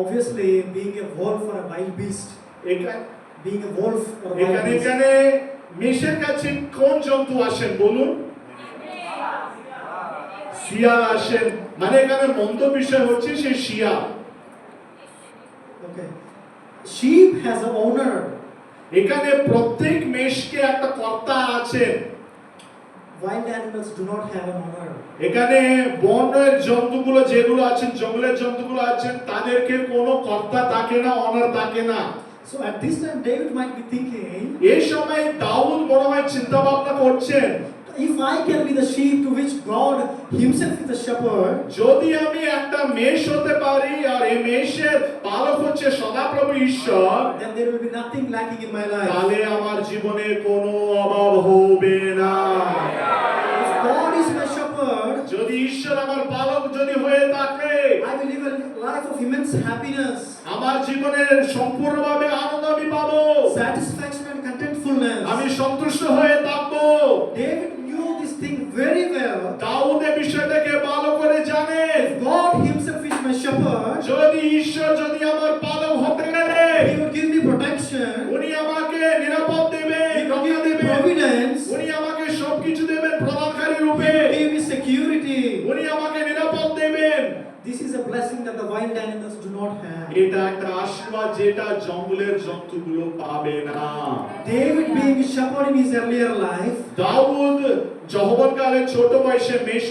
Speaker 3: Obviously, being a wolf or a wild beast.
Speaker 1: এখানে
Speaker 3: Being a wolf or a wild beast.
Speaker 1: এখানে মেষের কাছে কোন জন্তু আসেন বলুন? শিয়াল আসেন। মানে এখানে মন্দ বিষয় হচ্ছে সেই শিয়াল।
Speaker 3: Okay. sheep has an owner.
Speaker 1: এখানে প্রত্যেক মেষকে একটা কর্তা আছেন।
Speaker 3: Wild animals do not have an owner.
Speaker 1: এখানে বনের জন্তুগুলো যেগুলো আছেন, জঙ্গলের জন্তুগুলো আছেন, তাদেরকে কোনো কর্তা থাকে না, অনার থাকে না।
Speaker 3: So at this time, David might be thinking,
Speaker 1: এই সময় দাউদ মনে হয় চিন্তা ভাবনা করছেন,
Speaker 3: if I can be the sheep to which God Himself is the shepherd,
Speaker 1: যদি আমি একটা মেষ হতে পারি আর এই মেষের পালক হচ্ছে সদাপ্রভু ঈশ্বর,
Speaker 3: then there will be nothing lacking in my life.
Speaker 1: তাহলে আমার জীবনে কোনো অভাব হবে না।
Speaker 3: If God is my shepherd,
Speaker 1: যদি ঈশ্বর আমার পালক যদি হয়ে থাকে,
Speaker 3: I will live a life of immense happiness,
Speaker 1: আমার জীবনের সম্পূর্ণভাবে আনন্দ আমি পাবো,
Speaker 3: satisfaction and contentfulness.
Speaker 1: আমি সন্তুষ্ট হয়ে থাকবো।
Speaker 3: David knew this thing very well.
Speaker 1: দাউদ এই বিষয়টাকে ভালো করে জানেন।
Speaker 3: God Himself is my shepherd.
Speaker 1: যদি ঈশ্বর যদি আমার পালক হতে গেলে,
Speaker 3: He will give me protection.
Speaker 1: উনি আমাকে নিরাপদ দেবেন,
Speaker 3: He will
Speaker 1: রক্ষা
Speaker 3: give me
Speaker 1: দেবেন,
Speaker 3: providence.
Speaker 1: উনি আমাকে সবকিছু দেবেন প্রদানকারী
Speaker 3: He
Speaker 1: রূপে,
Speaker 3: will give me security.
Speaker 1: উনি আমাকে নিরাপদ দেবেন।
Speaker 3: This is a blessing that the wild animals do not have.
Speaker 1: এটা একটা আশীর্বাদ যেটা জঙ্গলের জন্তুগুলো পাবে না।
Speaker 3: David being a shepherd in his earlier life,
Speaker 1: দাউদ যৌবনকালে ছোট বয়সে মেষ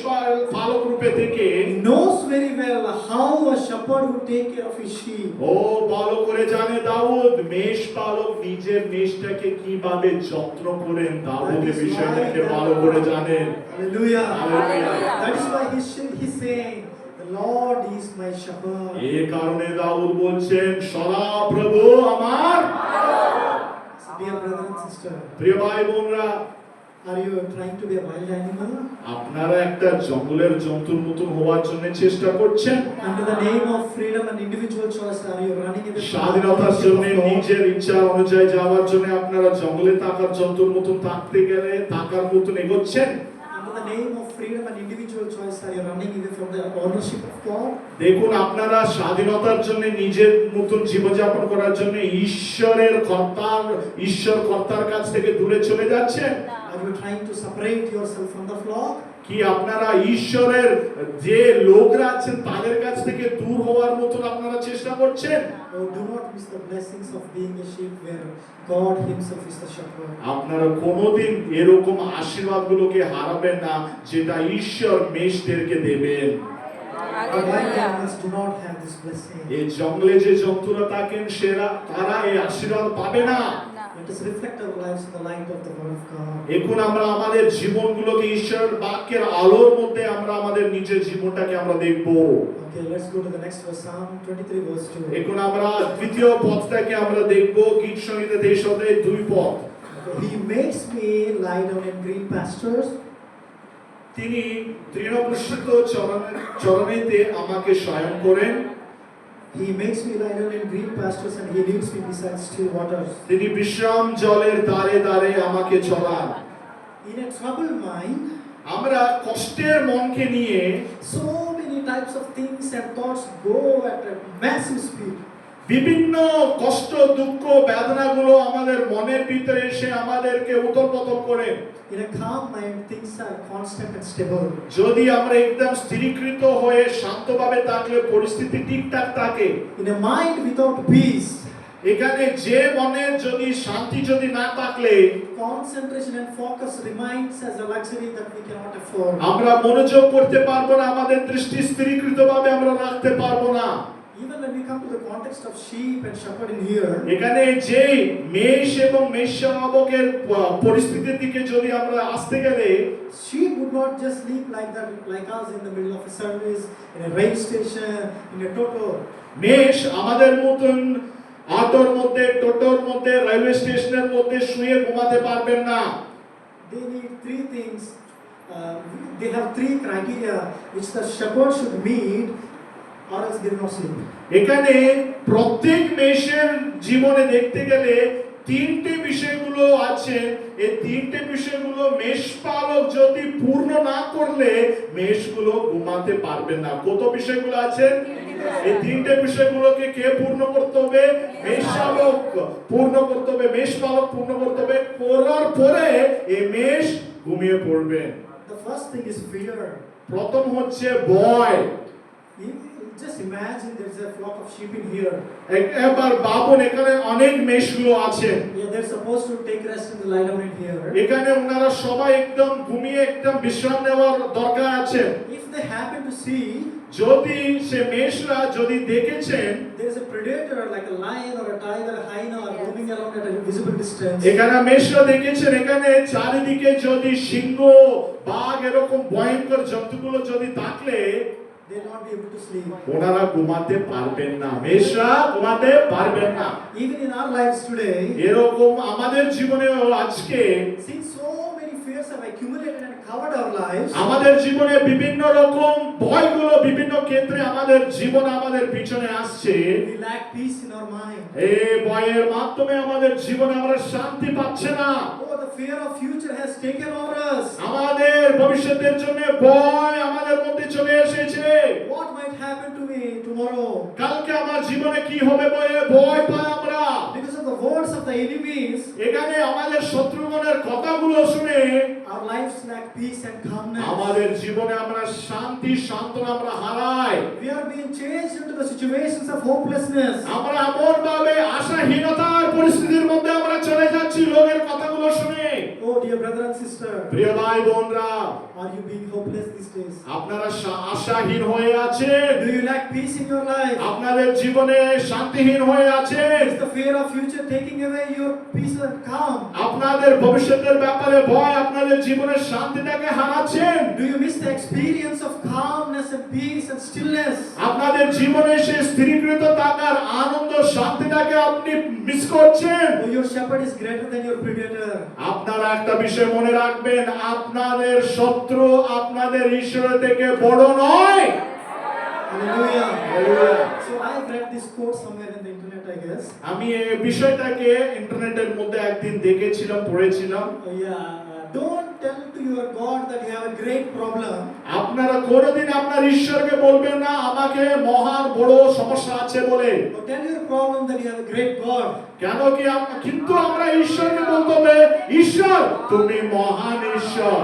Speaker 1: পালক রূপে থেকে
Speaker 3: he knows very well how a shepherd would take care of his sheep.
Speaker 1: ও ভালো করে জানে দাউদ মেষ পালক নিজের মেষটাকে কিভাবে যত্ন করেন। দাউদ এই বিষয়টাকে ভালো করে জানেন।
Speaker 3: Hallelujah.
Speaker 1: Hallelujah.
Speaker 3: That is why he's saying, the Lord is my shepherd.
Speaker 1: এই কারণে দাউদ বলছেন সদাপ্রভু আমার।
Speaker 3: Dear brother and sister,
Speaker 1: প্রিয় ভাই বোনরা,
Speaker 3: are you trying to be a wild animal?
Speaker 1: আপনারা একটা জঙ্গলের জন্তুর মতন হওয়ার জন্য চেষ্টা করছেন?
Speaker 3: Under the name of freedom and individual choice, are you running away from the
Speaker 1: স্বাধীনতার
Speaker 3: ownership
Speaker 1: জন্য
Speaker 3: of God?
Speaker 1: নিজের ইচ্ছা অনুযায়ী যাওয়ার জন্য আপনারা জঙ্গলে থাকার জন্তুর মতন থাকতে গেলে থাকার মতন এগোচ্ছেন?
Speaker 3: Under the name of freedom and individual choice, are you running away from the ownership of God?
Speaker 1: দেখুন, আপনারা স্বাধীনতার জন্য নিজের মতন জীবনযাপন করার জন্য ঈশ্বর কর্তার কাছ থেকে দূরে চলে যাচ্ছেন?
Speaker 3: Are you trying to separate yourself from the flock?
Speaker 1: কি আপনারা ঈশ্বরের যে লোকরা আছেন তাদের কাছ থেকে দূর হওয়ার মতন আপনারা চেষ্টা করছেন?
Speaker 3: Oh, do not miss the blessings of being a sheep where God Himself is the shepherd.
Speaker 1: আপনারা কোনোদিন এরকম আশীর্বাদগুলোকে হারাবেন না যেটা ঈশ্বর মেষদেরকে দেবেন।
Speaker 3: The wild animals do not have this blessing.
Speaker 1: এই জঙ্গলে যে জন্তুরা থাকেন তারা এই আশীর্বাদ পাবে না।
Speaker 3: Let us reflect our lives in the light of the Word of God.
Speaker 1: এখন আমরা আমাদের জীবনগুলোকে ঈশ্বরের বাক্যের আলোর মধ্যে আমরা আমাদের নিজের জীবনটাকে আমরা দেখব।
Speaker 3: Okay, let's go to the next verse, Psalm 23 verse 2.
Speaker 1: এখন আমরা দ্বিতীয় পদটাকে আমরা দেখব, গীত সংহিতা 23 অধ্যায় 2 পদ।
Speaker 3: He makes me lie down in green pastures.
Speaker 1: তিনি তৃণভূষিত চরণেতে আমাকে শয়ন করেন।
Speaker 3: He makes me lie down in green pastures and He leads me beside still waters.
Speaker 1: তিনি বিশ্রাম জলের ধারে ধারে আমাকে চলান।
Speaker 3: In a troubled mind,
Speaker 1: আমরা কষ্টের মনকে নিয়ে
Speaker 3: so many types of things and thoughts go at a massive speed.
Speaker 1: বিভিন্ন কষ্ট দুঃখ বেদনাগুলো আমাদের মনের ভিতরে এসে আমাদেরকে উতল-পতল করে।
Speaker 3: In a calm mind, things are constant and stable.
Speaker 1: যদি আমরা একদম স্থিরীকৃত হয়ে শান্তভাবে থাকলে পরিস্থিতি ঠিকঠাক থাকে।
Speaker 3: In a mind without peace,
Speaker 1: এখানে যে মনের যদি শান্তি যদি না থাকলে
Speaker 3: concentration and focus remains as a luxury that we cannot afford.
Speaker 1: আমরা মনোযোগ করতে পারবো না, আমাদের দৃষ্টি স্থিরীকৃতভাবে আমরা রাখতে পারবো না।
Speaker 3: Even when we come to the context of sheep and shepherd in here,
Speaker 1: এখানে যে মেষ এবং মেষশাবকের পরিস্থিতির দিকে যদি আমরা আসতে গেলে,
Speaker 3: sheep would not just sleep like that, like us in the middle of a service, in a rail station, in a toto.
Speaker 1: মেষ আমাদের মতন অটোর মধ্যে, টোটোর মধ্যে, রেলওয়ে স্টেশনের মধ্যে শুয়ে ঘুমাতে পারবেন না।
Speaker 3: They need three things. They have three criteria which the shepherd should meet, or else they will not sleep.
Speaker 1: এখানে প্রত্যেক মেষের জীবনে দেখতে গেলে তিনটে বিষয়গুলো আছে। এই তিনটে বিষয়গুলো মেষপালক যদি পূর্ণ না করলে মেষগুলো ঘুমাতে পারবে না। কত বিষয়গুলো আছে? এই তিনটে বিষয়গুলোকে কে পূর্ণ করতে হবে? মেষপালক পূর্ণ করতে হবে, মেষপালক পূর্ণ করতে হবে। করার পরে এই মেষ ঘুমিয়ে পড়বে।
Speaker 3: The first thing is fear.
Speaker 1: প্রথম হচ্ছে ভয়।
Speaker 3: Just imagine there's a flock of sheep in here.
Speaker 1: একবার ভাবুন এখানে অনেক মেষগুলো আছে,
Speaker 3: Yeah, they're supposed to take rest in the line of it here.
Speaker 1: এখানে ওনারা সবাই একদম ঘুমিয়ে একদম বিশ্রাম নেওয়ার দরকার আছে।
Speaker 3: If they happen to see
Speaker 1: যদি সে মেষরা যদি দেখেছেন
Speaker 3: there's a predator like a lion or a tiger, a hyena are roaming around at a visible distance,
Speaker 1: এখানে মেষরা দেখেছেন এখানে চারিদিকে যদি সিংহ বাঘ এরকম ভয়ঙ্কর জন্তুগুলো যদি থাকলে
Speaker 3: they'll not be able to sleep.
Speaker 1: ওনারা ঘুমাতে পারবেন না, মেষরা ঘুমাতে পারবেন না।
Speaker 3: Even in our lives today,
Speaker 1: এরকম আমাদের জীবনেও আজকে
Speaker 3: since so many fears have accumulated and covered our lives,
Speaker 1: আমাদের জীবনে বিভিন্ন রকম ভয়গুলো বিভিন্ন ক্ষেত্রে আমাদের জীবন আমাদের পিছনে আসছে।
Speaker 3: we lack peace in our mind.
Speaker 1: এই ভয়ের মাধ্যমে আমাদের জীবনে আমরা শান্তি পাচ্ছে না।
Speaker 3: Oh, the fear of future has taken over us.
Speaker 1: আমাদের ভবিষ্যতের জন্য ভয় আমাদের মধ্যে চলে এসেছে।
Speaker 3: What might happen to me tomorrow?
Speaker 1: কালকে আমার জীবনে কি হবে বলে ভয় পাই আমরা।
Speaker 3: Because of the words of the enemies,
Speaker 1: এখানে আমাদের শত্রুগণের কথাগুলো শুনে
Speaker 3: our lives lack peace and calmness.
Speaker 1: আমাদের জীবনে আমরা শান্তি সান্ত্বনা আমরা হারাই।
Speaker 3: We are being changed into the situations of hopelessness.
Speaker 1: আমরা এমন ভাবে আশাহীনতার পরিস্থিতির মধ্যে আমরা চলে যাচ্ছি লোকের কথাগুলো শুনে।
Speaker 3: Oh, dear brother and sister,
Speaker 1: প্রিয় ভাই বোনরা,
Speaker 3: are you being hopeless these days?
Speaker 1: আপনারা আশাহীন হয়ে আছেন?
Speaker 3: Do you lack peace in your life?
Speaker 1: আপনাদের জীবনে শান্তিহীন হয়ে আছেন?
Speaker 3: Is the fear of future taking away your peace and calm?
Speaker 1: আপনাদের ভবিষ্যতের ব্যাপারে ভয় আপনাদের জীবনের শান্তিটাকে হারাচ্ছেন?
Speaker 3: Do you miss the experience of calmness and peace and stillness?
Speaker 1: আপনাদের জীবনে সেই স্থিরীকৃত থাকার আনন্দ শান্তিটাকে আপনি মিস করছেন?
Speaker 3: Oh, your shepherd is greater than your predator.
Speaker 1: আপনারা একটা বিষয় মনে রাখবেন, আপনাদের শত্রু আপনাদের ঈশ্বরের থেকে বড় নয়।
Speaker 3: Hallelujah.
Speaker 1: Hallelujah.
Speaker 3: So I've read this quote somewhere in the internet, I guess.
Speaker 1: আমি এই বিষয়টাকে ইন্টারনেটের মধ্যে একদিন দেখেছিলাম, পড়েছিলাম।
Speaker 3: Oh, yeah. Don't tell to your God that you have a great problem.
Speaker 1: আপনারা কোনোদিন আপনার ঈশ্বরকে বলবেন না আমাকে মহান বড় সমস্যা আছে বলে।
Speaker 3: Or tell your problem that you have a great God.
Speaker 1: কেন কি কিন্তু আমরা ঈশ্বরকে বলতে হবে ঈশ্বর তুমি মহান ঈশ্বর।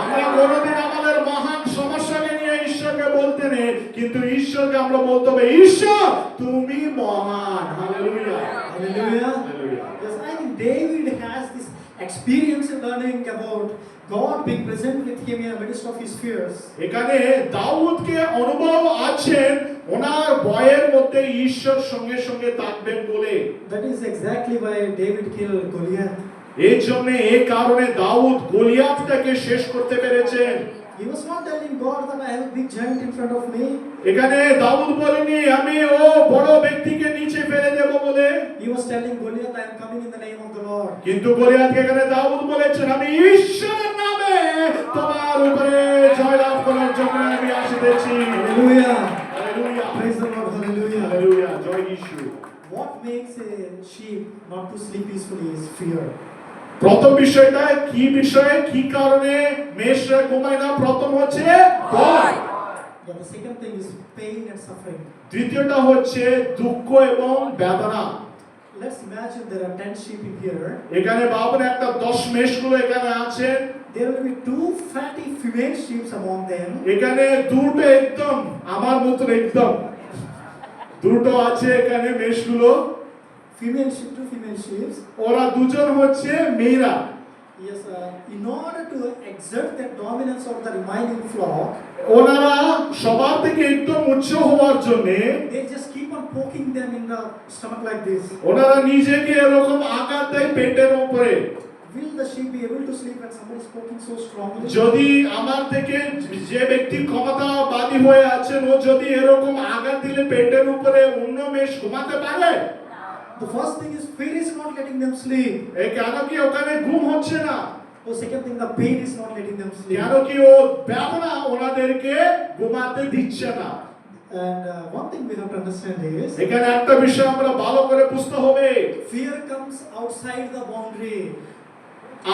Speaker 1: আমরা কোনোদিন আমাদের মহান সমস্যাকে নিয়ে ঈশ্বরকে বলতে নেই, কিন্তু ঈশ্বরকে আমরা বলতে হবে ঈশ্বর তুমি মহান। Hallelujah.
Speaker 3: Hallelujah.
Speaker 1: Hallelujah.
Speaker 3: Yes, I think David has this experience in learning about God being present with him in the midst of his fears.
Speaker 1: এখানে দাউদকে অনুভব আছেন ওনার ভয়ের মধ্যে ঈশ্বর সঙ্গে সঙ্গে থাকবেন বলে।
Speaker 3: That is exactly why David killed Goliath.
Speaker 1: এই জন্য এই কারণে দাউদ গলিয়াতটাকে শেষ করতে পেরেছেন।
Speaker 3: He was not telling God that I have a big giant in front of me.
Speaker 1: এখানে দাউদ বলেনি আমি ও বড় ব্যক্তিকে নিচে ফেলে দেব বলে,
Speaker 3: He was telling Goliath, I am coming in the name of the Lord.
Speaker 1: কিন্তু গলিয়াতকে এখানে দাউদ বলেছেন আমি ঈশ্বরের নামে তোমার উপরে জয়লাভ করার জন্য আমি আসিতেছি।
Speaker 3: Hallelujah.
Speaker 1: Hallelujah.
Speaker 3: Praise the Lord. Hallelujah.
Speaker 1: Hallelujah. জয় যিশু।
Speaker 3: What makes a sheep not to sleep peacefully is fear.
Speaker 1: প্রথম বিষয়টা কি বিষয়ে কি কারণে মেষরা ঘুমায় না? প্রথম হচ্ছে ভয়।
Speaker 3: Yeah, the second thing is pain and suffering.
Speaker 1: দ্বিতীয়টা হচ্ছে দুঃখ এবং বেদনা।
Speaker 3: Let's imagine there are 10 sheep in here.
Speaker 1: এখানে ভাবুন একটা 10 মেষগুলো এখানে আছে,
Speaker 3: There will be 2 fatty female sheep among them.
Speaker 1: এখানে দুটো একদম আমার মতো একদম দুটো আছে এখানে মেষগুলো,
Speaker 3: Female sheep, 2 female sheep.
Speaker 1: ওরা দুজন হচ্ছে মেয়েরা।
Speaker 3: Yes, in order to exert their dominance over the remaining flock,
Speaker 1: ওনারা সবার থেকে একদম উচ্চ হওয়ার জন্য
Speaker 3: they just keep on poking them in the stomach like this.
Speaker 1: ওনারা নিজেকে এরকম আঘাত দেয় পেটের উপরে।
Speaker 3: Will the sheep be able to sleep when somebody is poking so strongly?
Speaker 1: যদি আমার থেকে যে ব্যক্তি ক্ষমতাবাদী হয়ে আছেন ও যদি এরকম আঘাত দিলে পেটের উপরে অন্য মেষ ঘুমাতে পারে?
Speaker 3: The first thing is fear is not letting them sleep.
Speaker 1: এই কেন কি ওখানে ঘুম হচ্ছে না?
Speaker 3: The second thing, the pain is not letting them sleep.
Speaker 1: কেন কি ও বেদনা ওনাদেরকে ঘুমাতে দিচ্ছে না?
Speaker 3: And one thing we have to understand is
Speaker 1: এখানে একটা বিষয় আমরা ভালো করে বুঝতে হবে,
Speaker 3: fear comes outside the boundary.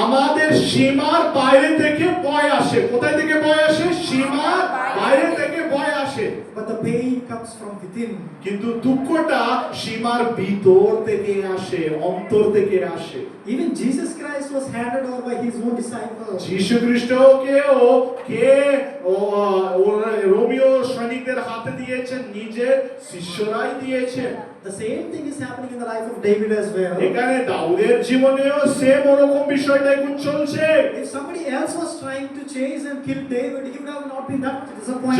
Speaker 1: আমাদের সীমার বাইরে থেকে ভয় আসে। কোথায় থেকে ভয় আসে? সীমার বাইরে থেকে ভয় আসে।
Speaker 3: But the pain comes from within.
Speaker 1: কিন্তু দুঃখটা সীমার ভিতর থেকে আসে, অন্তর থেকে আসে।
Speaker 3: Even Jesus Christ was handed over by his own disciples.
Speaker 1: যীশু খ্রিস্টকেও কে রোমীয় সৈনিকদের হাতে দিয়েছেন? নিজের শিষ্যরাই দিয়েছেন।
Speaker 3: The same thing is happening in the life of David as well.
Speaker 1: এখানে দাউদের জীবনেও সেম ওরকম বিষয়টা এখন চলছে।
Speaker 3: If somebody else was trying to chase and kill David, he would have not been that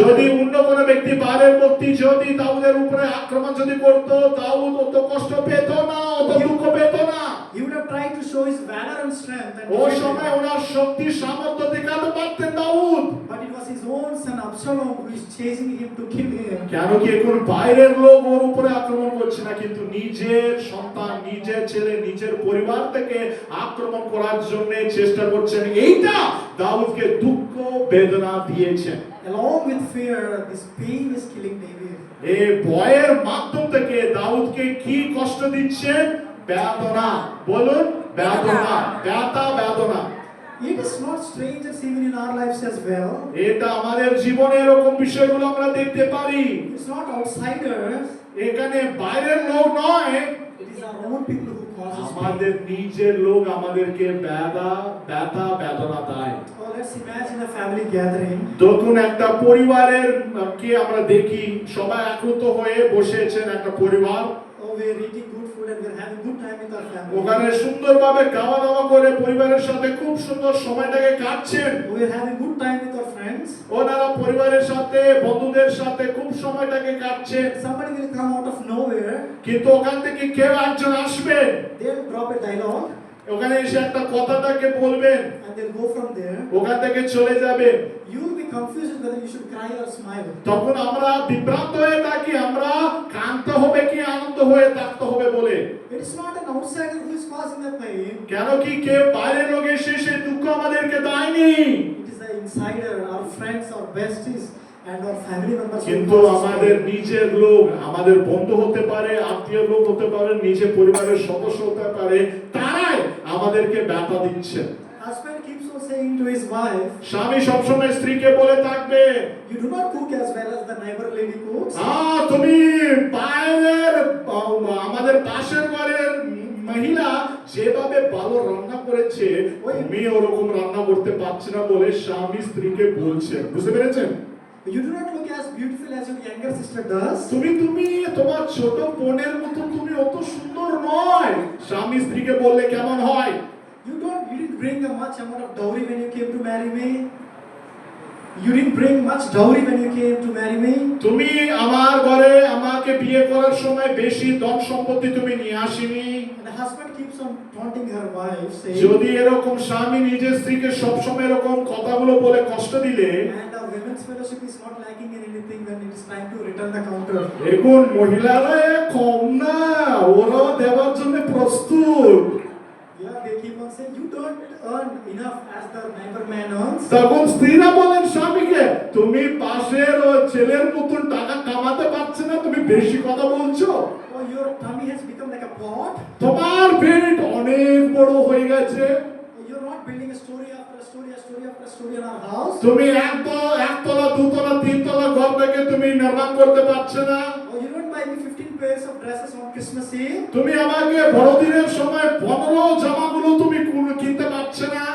Speaker 1: যদি
Speaker 3: disappointed.
Speaker 1: অন্য কোনো ব্যক্তি বাইরের ব্যক্তি যদি দাউদের উপরে আক্রমণ যদি করতো, দাউদ অত কষ্ট পেত না, অত দুঃখ পেত না।
Speaker 3: He would have tried to show his valor and strength. And
Speaker 1: ওই
Speaker 3: defeat
Speaker 1: সময়
Speaker 3: him.
Speaker 1: ওনার শক্তি সামর্থ্য দেখাতে পারতেন দাউদ।
Speaker 3: But it was his own son Absalom who is chasing him to kill him.
Speaker 1: কেন কি এখন বাইরের লোক ওর উপরে আক্রমণ করছে না, কিন্তু নিজের সন্তান, নিজের ছেলে, নিজের পরিবার থেকে আক্রমণ করার জন্য চেষ্টা করছেন। এইটা দাউদকে দুঃখ বেদনা দিয়েছেন।
Speaker 3: Along with fear, this pain is killing David.
Speaker 1: এই ভয়ের মাধ্যম থেকে দাউদকে কি কষ্ট দিচ্ছেন? বেদনা। বলুন, বেদনা, ব্যথা, বেদনা।
Speaker 3: It is not strangers even in our lives as well.
Speaker 1: এটা আমাদের জীবনে এরকম বিষয়গুলো আমরা দেখতে পারি।
Speaker 3: It's not outsiders.
Speaker 1: এখানে বাইরের লোক নয়,
Speaker 3: It is our own people who cause us pain.
Speaker 1: আমাদের নিজের লোক আমাদেরকে ব্যথা বেদনা দেয়।
Speaker 3: Oh, let's imagine a family gathering.
Speaker 1: দেখুন একটা পরিবারের কে আমরা দেখি, সবাই একত্রিত হয়ে বসেছেন একটা পরিবার।
Speaker 3: Oh, we're eating good food and we're having good time with our family.
Speaker 1: ওখানে সুন্দরভাবে খাওয়া দাওয়া করে পরিবারের সাথে খুব সুন্দর সময়টাকে কাটছেন।
Speaker 3: We're having good time with our friends.
Speaker 1: ওনারা পরিবারের সাথে, বন্ধুদের সাথে খুব সময়টাকে কাটছেন।
Speaker 3: Somebody will come out of nowhere.
Speaker 1: কিন্তু ওখান থেকে কেউ একজন আসবেন,
Speaker 3: They'll drop a dialogue
Speaker 1: ওখানে এসে একটা কথাটাকে বলবেন,
Speaker 3: and they'll go from there.
Speaker 1: ওখান থেকে চলে যাবেন।
Speaker 3: You will be confused whether you should cry or smile.
Speaker 1: তখন আমরা বিভ্রান্ত হয়ে থাকি, আমরা কাঁদতে হবে কি আনন্দ হয়ে থাকতে হবে বলে।
Speaker 3: It is not an outsider who is causing the pain.
Speaker 1: কেন কি কেউ বাইরের লোক এসে সেই দুঃখ আমাদেরকে দেয়নি,
Speaker 3: It is the insider, our friends, our besties, and our family members. who
Speaker 1: কিন্তু
Speaker 3: cause us
Speaker 1: আমাদের
Speaker 3: pain.
Speaker 1: নিজের লোক, আমাদের বন্ধু হতে পারে, আত্মীয় লোক হতে পারে, নিজের পরিবারের সদস্য হতে পারে, তারাই আমাদেরকে ব্যথা দিচ্ছে।
Speaker 3: Husband keeps on saying to his wife,
Speaker 1: স্বামী সবসময় স্ত্রীকে বলে থাকবে,
Speaker 3: "You do not cook as well as the neighbor lady cooks."
Speaker 1: তুমি বাইরের আমাদের পাশের ঘরের মহিলা যেভাবে ভালো রান্না করেছে, তুমি ওরকম রান্না করতে পারছি না বলে স্বামী স্ত্রীকে বলছে। বুঝতে পেরেছেন?
Speaker 3: You do not look as beautiful as your younger sister does.
Speaker 1: তুমি তোমার ছোট বোনের মতো তুমি অত সুন্দর নয়। স্বামী স্ত্রীকে বললে কেমন হয়?
Speaker 3: You didn't bring a much amount of dowry when you came to marry me. You didn't bring much dowry when you came to marry me.
Speaker 1: তুমি আমার ঘরে আমাকে বিয়ে করার সময় বেশি ধন সম্পত্তি তুমি নিয়ে আসিনি।
Speaker 3: And the husband keeps on taunting her wife, saying,
Speaker 1: যদি এরকম স্বামী নিজের স্ত্রীকে সবসময় এরকম কথাগুলো বলে কষ্ট দিলে,
Speaker 3: and our women's fellowship is not lacking in anything when it is time to return the counter.
Speaker 1: এখন মহিলারা কম না, ওরা দেওয়ার জন্য প্রস্তুত।
Speaker 3: Yeah, they keep on saying, you don't earn enough as the neighbor man earns.
Speaker 1: তখন স্ত্রীরা বলেন স্বামীকে, তুমি পাশের ও ছেলের মতন টাকা কামাতে পারছো না, তুমি বেশি কথা বলছো।
Speaker 3: Oh, your tummy has become like a pot.
Speaker 1: তোমার পেট অনেক বড় হয়ে গেছে।
Speaker 3: Oh, you're not building a story after a story, a story after a story in our house.
Speaker 1: তুমি একতলা, দুতলা, তিনতলা ঘর থেকে তুমি নির্মাণ করতে পারছো না।
Speaker 3: Oh, you don't buy me 15 pairs of dresses on Christmas Eve.
Speaker 1: তুমি আমাকে বড়দিনের সময় 15 জামাগুলো তুমি কিনতে পারছো না।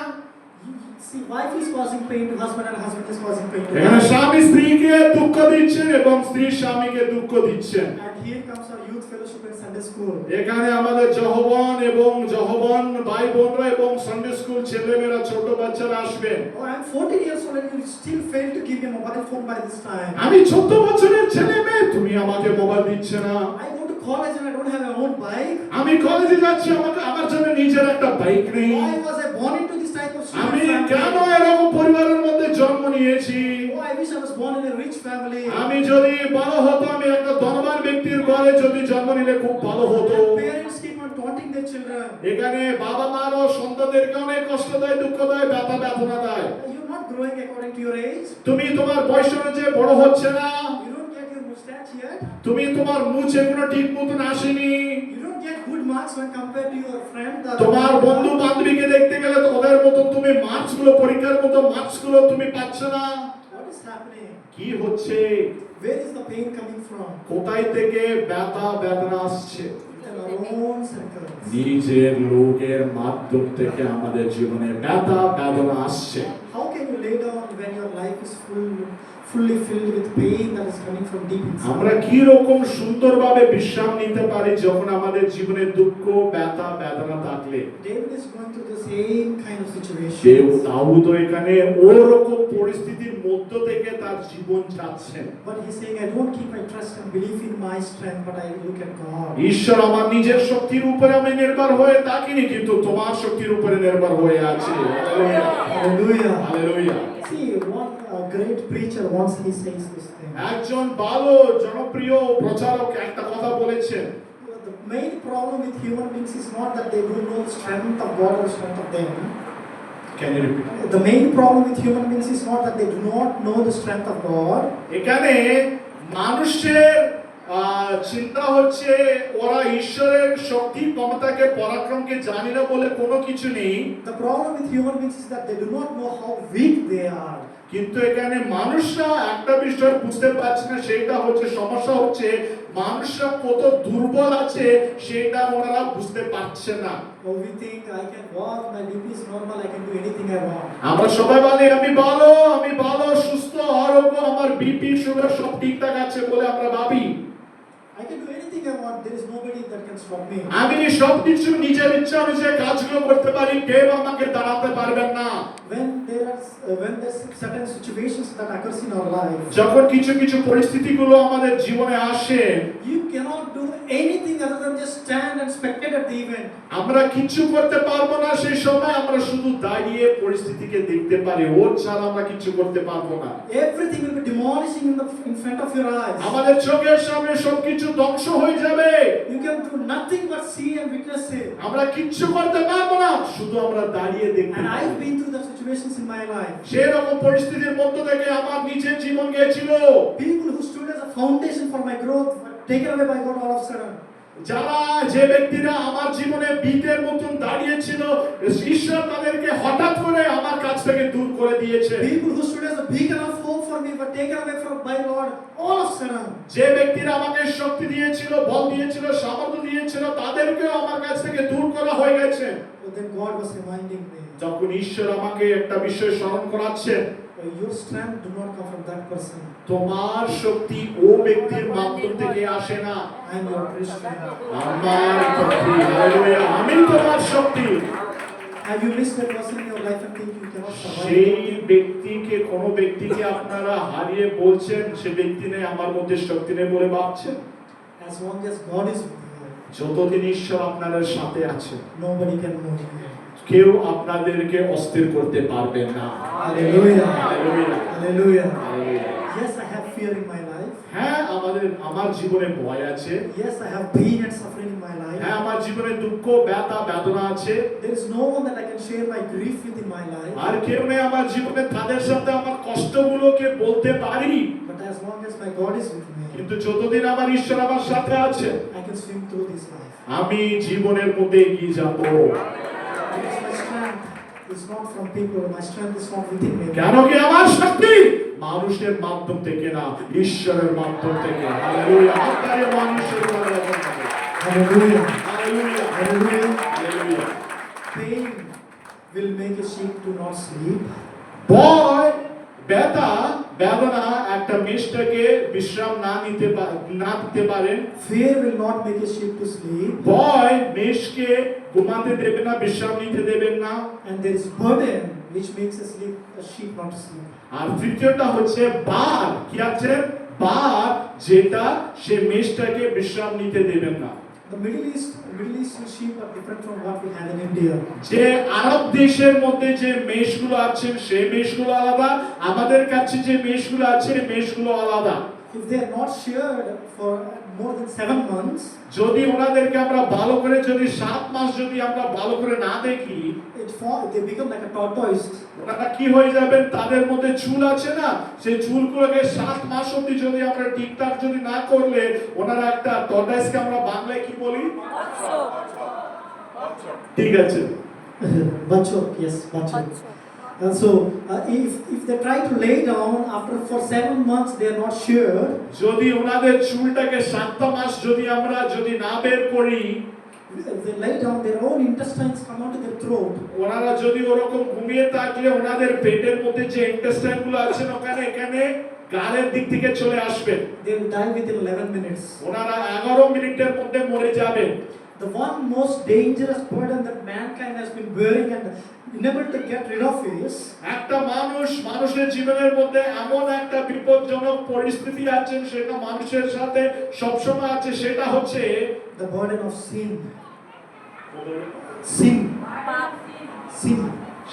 Speaker 3: See, wife is causing pain to husband and husband is causing pain to
Speaker 1: এখানে
Speaker 3: wife.
Speaker 1: স্বামী স্ত্রীকে দুঃখ দিচ্ছেন এবং স্ত্রী স্বামীকে দুঃখ দিচ্ছেন।
Speaker 3: And here comes our youth fellowship in Sunday school.
Speaker 1: এখানে আমাদের যৌবন ভাই বোনরা এবং সানডে স্কুল ছেলেমেয়েরা, ছোট বাচ্চারা আসবেন।
Speaker 3: Oh, I'm 14 years old and you still fail to give me a mobile phone by this time.
Speaker 1: আমি 14 বছরের ছেলে মেয়ে, তুমি আমাকে মোবাইল দিচ্ছে না।
Speaker 3: I go to college and I don't have my own bike.
Speaker 1: আমি কলেজে যাচ্ছি, আমার জন্য নিজের একটা বাইক নেই।
Speaker 3: Why was I born into this type of
Speaker 1: আমি
Speaker 3: student
Speaker 1: কেন
Speaker 3: family?
Speaker 1: এরকম পরিবারের মধ্যে জন্ম নিয়েছি?
Speaker 3: Oh, I wish I was born in a rich family.
Speaker 1: আমি যদি বড় হতো, আমি একটা ধনবান ব্যক্তির ঘরে যদি জন্ম নিলে খুব ভালো হতো।
Speaker 3: Parents keep on taunting their children.
Speaker 1: এখানে বাবা মারও সন্তানদেরকে অনেক কষ্ট দেয়, দুঃখ দেয়, ব্যথা বেদনা দেয়।
Speaker 3: You're not growing according to your age.
Speaker 1: তুমি তোমার বয়স অনুযায়ী বড় হচ্ছে না।
Speaker 3: You don't get your mustache yet.
Speaker 1: তুমি তোমার মুছে কোনো ঠিক মতন আসেনি।
Speaker 3: You don't get good marks when compared to your friend.
Speaker 1: তোমার বন্ধু বান্ধবীকে দেখতে গেলে তো ওদের মতো তুমি মার্কসগুলো, পরীক্ষার মতো মার্কসগুলো তুমি পাচ্ছ না।
Speaker 3: What is happening?
Speaker 1: কি হচ্ছে?
Speaker 3: Where is the pain coming from?
Speaker 1: কোথায় থেকে ব্যথা বেদনা আসছে?
Speaker 3: within our own circles.
Speaker 1: নিজের লোকের মাধ্যম থেকে আমাদের জীবনে ব্যথা বেদনা আসছে।
Speaker 3: How can you lay down when your life is fully filled with pain that is coming from deep inside?
Speaker 1: আমরা কি রকম সুন্দরভাবে বিশ্রাম নিতে পারি যখন আমাদের জীবনে দুঃখ ব্যথা বেদনা থাকলে?
Speaker 3: David is going through the same kind of
Speaker 1: Daud
Speaker 3: situation.
Speaker 1: এখানে ওরকম পরিস্থিতির মধ্য থেকে তার জীবন যাচ্ছেন।
Speaker 3: But he's saying, I don't keep my trust and belief in my strength, but I look at God.
Speaker 1: ঈশ্বর আমার নিজের শক্তির উপরে আমি নির্ভর হয়ে থাকিনি, কিন্তু তোমার শক্তির উপরে নির্ভর হয়ে আছি।
Speaker 3: Hallelujah.
Speaker 1: Hallelujah.
Speaker 3: See, one great preacher once he says this thing.
Speaker 1: একজন ভালো জনপ্রিয় প্রচারক একটা কথা বলেছেন,
Speaker 3: The main problem with human beings is not that they don't know the strength of God or the strength of them.
Speaker 1: Can you repeat?
Speaker 3: The main problem with human beings is not that they do not know the strength of God.
Speaker 1: এখানে মানুষের চিন্তা হচ্ছে ওরা ঈশ্বরের শক্তি ক্ষমতাকে পরাক্রমকে জানে না বলে কোনো কিছু নেই,
Speaker 3: The problem with human beings is that they do not know how weak they are.
Speaker 1: কিন্তু এখানে মানুষরা একটা বিষয় বুঝতে পারছে না, সেটা হচ্ছে সমস্যা হচ্ছে মানুষরা কত দুর্বল আছে সেটা ওনারা বুঝতে পারছে না।
Speaker 3: Oh, we think I can walk, my BP is normal, I can do anything I want.
Speaker 1: আমরা সবাই বলি আমি ভালো সুস্থ আরোগ্য, আমার বিপি সুগার সব ঠিকঠাক আছে বলে আমরা ভাবি।
Speaker 3: I can do anything I want, there is nobody that can stop me.
Speaker 1: আমি সবকিছু নিজের ইচ্ছা অনুযায়ী কাজগুলো করতে পারি, কেউ আমাকে দাঁড়াতে পারবেন না।
Speaker 3: When there's certain situations that occurs in our life,
Speaker 1: যখন কিছু পরিস্থিতিগুলো আমাদের জীবনে আসে,
Speaker 3: you cannot do anything other than just stand and spectate at the event.
Speaker 1: আমরা কিছু করতে পারবো না, সেই সময় আমরা শুধু দাঁড়িয়ে পরিস্থিতিকে দেখতে পারি, ওর ছাড়া আমরা কিছু করতে পারবো না।
Speaker 3: Everything will be demolishing in front of your eyes.
Speaker 1: আমাদের চোখের সামনে সবকিছু ধ্বংস হয়ে যাবে,
Speaker 3: You can do nothing but see and witness it.
Speaker 1: আমরা কিচ্ছু করতে পারবো না, শুধু আমরা দাঁড়িয়ে দেখতে
Speaker 3: And
Speaker 1: পারি।
Speaker 3: I've been through the situations in my life.
Speaker 1: সেই রকম পরিস্থিতির মধ্য থেকে আমার নিজের জীবন গিয়েছিল।
Speaker 3: People who stood as a foundation for my growth were taken away by God all of a sudden.
Speaker 1: যে ব্যক্তিরা আমার জীবনে বীজের মতন দাঁড়িয়েছিল, ঈশ্বর তাদেরকে হঠাৎ করে আমার কাছ থেকে দূর করে দিয়েছে।
Speaker 3: People who stood as a beacon of hope for me were taken away from by Lord all of a sudden.
Speaker 1: যে ব্যক্তিরা আমাকে শক্তি দিয়েছিল, বল দিয়েছিল, সামর্থ্য দিয়েছিল, তাদেরকেও আমার কাছ থেকে দূর করা হয়ে গেছে।
Speaker 3: But then God was reminding me,
Speaker 1: যখন ঈশ্বর আমাকে একটা বিষয় স্মরণ করাচ্ছে,
Speaker 3: your strength do not come from that person.
Speaker 1: তোমার শক্তি ও ব্যক্তির মাধ্যম থেকে আসে না,
Speaker 3: I am your Christian.
Speaker 1: আমার শক্তি, হালেলুয়া, আমি তোমার শক্তি।
Speaker 3: Have you missed that person in your life and think you cannot
Speaker 1: সেই
Speaker 3: survive?
Speaker 1: কোনো ব্যক্তিকে আপনারা হারিয়ে বলছেন সে ব্যক্তি নেই, আমার মধ্যে শক্তি নেই বলে ভাবছেন।
Speaker 3: As long as God is with you,
Speaker 1: যতদিন ঈশ্বর আপনাদের সাথে আছে,
Speaker 3: nobody can move you.
Speaker 1: কেউ আপনাদেরকে অস্থির করতে পারবে না।
Speaker 3: Hallelujah.
Speaker 1: Hallelujah,
Speaker 3: Hallelujah.
Speaker 1: Hallelujah.
Speaker 3: Yes, I have fear in my life.
Speaker 1: হ্যাঁ, আমার জীবনে ভয় আছে।
Speaker 3: Yes, I have pain and suffering in my life.
Speaker 1: হ্যাঁ, আমার জীবনে দুঃখ ব্যথা বেদনা আছে।
Speaker 3: There is no one that I can share my grief with in my life.
Speaker 1: আর কেউ নেই আমার জীবনে তাদের সাথে আমার কষ্টগুলোকে বলতে পারি।
Speaker 3: But as long as my God is with me,
Speaker 1: কিন্তু যতদিন আমার ঈশ্বর আমার সাথে আছে,
Speaker 3: I can swim through this life.
Speaker 1: আমি জীবনের মধ্যে এগিয়ে যাব।
Speaker 3: Because my strength is not from people, my strength is not within me.
Speaker 1: কেন কি আমার শক্তি মানুষের মাধ্যম থেকে না, ঈশ্বরের মাধ্যম থেকে। হালেলুয়া, আপনার মানুষের মাধ্যম থেকে।
Speaker 3: Hallelujah.
Speaker 1: Hallelujah,
Speaker 3: Hallelujah.
Speaker 1: Hallelujah.
Speaker 3: Pain will make a sheep to not sleep.
Speaker 1: ভয় ব্যথা বেদনা একটা মেষটাকে বিশ্রাম না দিতে পারেন।
Speaker 3: Fear will not make a sheep to sleep.
Speaker 1: ভয় মেষকে ঘুমাতে দেবে না, বিশ্রাম নিতে দেবেন না।
Speaker 3: And there is burden which makes a sheep not to sleep.
Speaker 1: আর তৃতীয়টা হচ্ছে বার, কি আছে বার, যেটা সে মেষটাকে বিশ্রাম নিতে দেবেন না।
Speaker 3: The Middle Eastern sheep are different from what we have in India.
Speaker 1: যে আরব দেশের মধ্যে যে মেষগুলো আছে সেই মেষগুলো আলাদা, আমাদের কাছে যে মেষগুলো আছে মেষগুলো আলাদা।
Speaker 3: If they are not sheared for more than 7 months,
Speaker 1: যদি ওনাদেরকে আমরা ভালো করে যদি 7 মাস যদি আমরা ভালো করে না দেখি,
Speaker 3: they become like a tortoise.
Speaker 1: ওনারা কি হয়ে যাবেন, তাদের মধ্যে চুল আছে না, সেই চুলগুলোকে 7 মাস অবধি যদি আমরা ঠিকঠাক যদি না করলে ওনারা একটা টর্টাইসকে আমরা বাংলায় কি বলি, ঠিক আছে
Speaker 3: Bachok, yes, bachok. And so, if they try to lay down after for 7 months, they are not sure.
Speaker 1: যদি ওনাদের চুলটাকে 7টা মাস যদি আমরা যদি না বের করি,
Speaker 3: They lay down, their own intestines come out of their throat.
Speaker 1: ওনারা যদি ওরকম ঘুমিয়ে থাকলে ওনাদের পেটের মধ্যে যে ইন্টেস্টাইন গুলো আছে ওখানে এখানে গালের দিক থেকে চলে আসবে।
Speaker 3: They will die within 11 minutes.
Speaker 1: ওনারা 11 মিনিটের মধ্যে মরে যাবেন।
Speaker 3: The one most dangerous burden that mankind has been bearing and unable to get rid of is
Speaker 1: একটা মানুষের জীবনের মধ্যে এমন একটা বিপজ্জনক পরিস্থিতি আছে, সেটা মানুষের সাথে সবসময় আছে, সেটা হচ্ছে
Speaker 3: the burden of sin. Sin. Sin.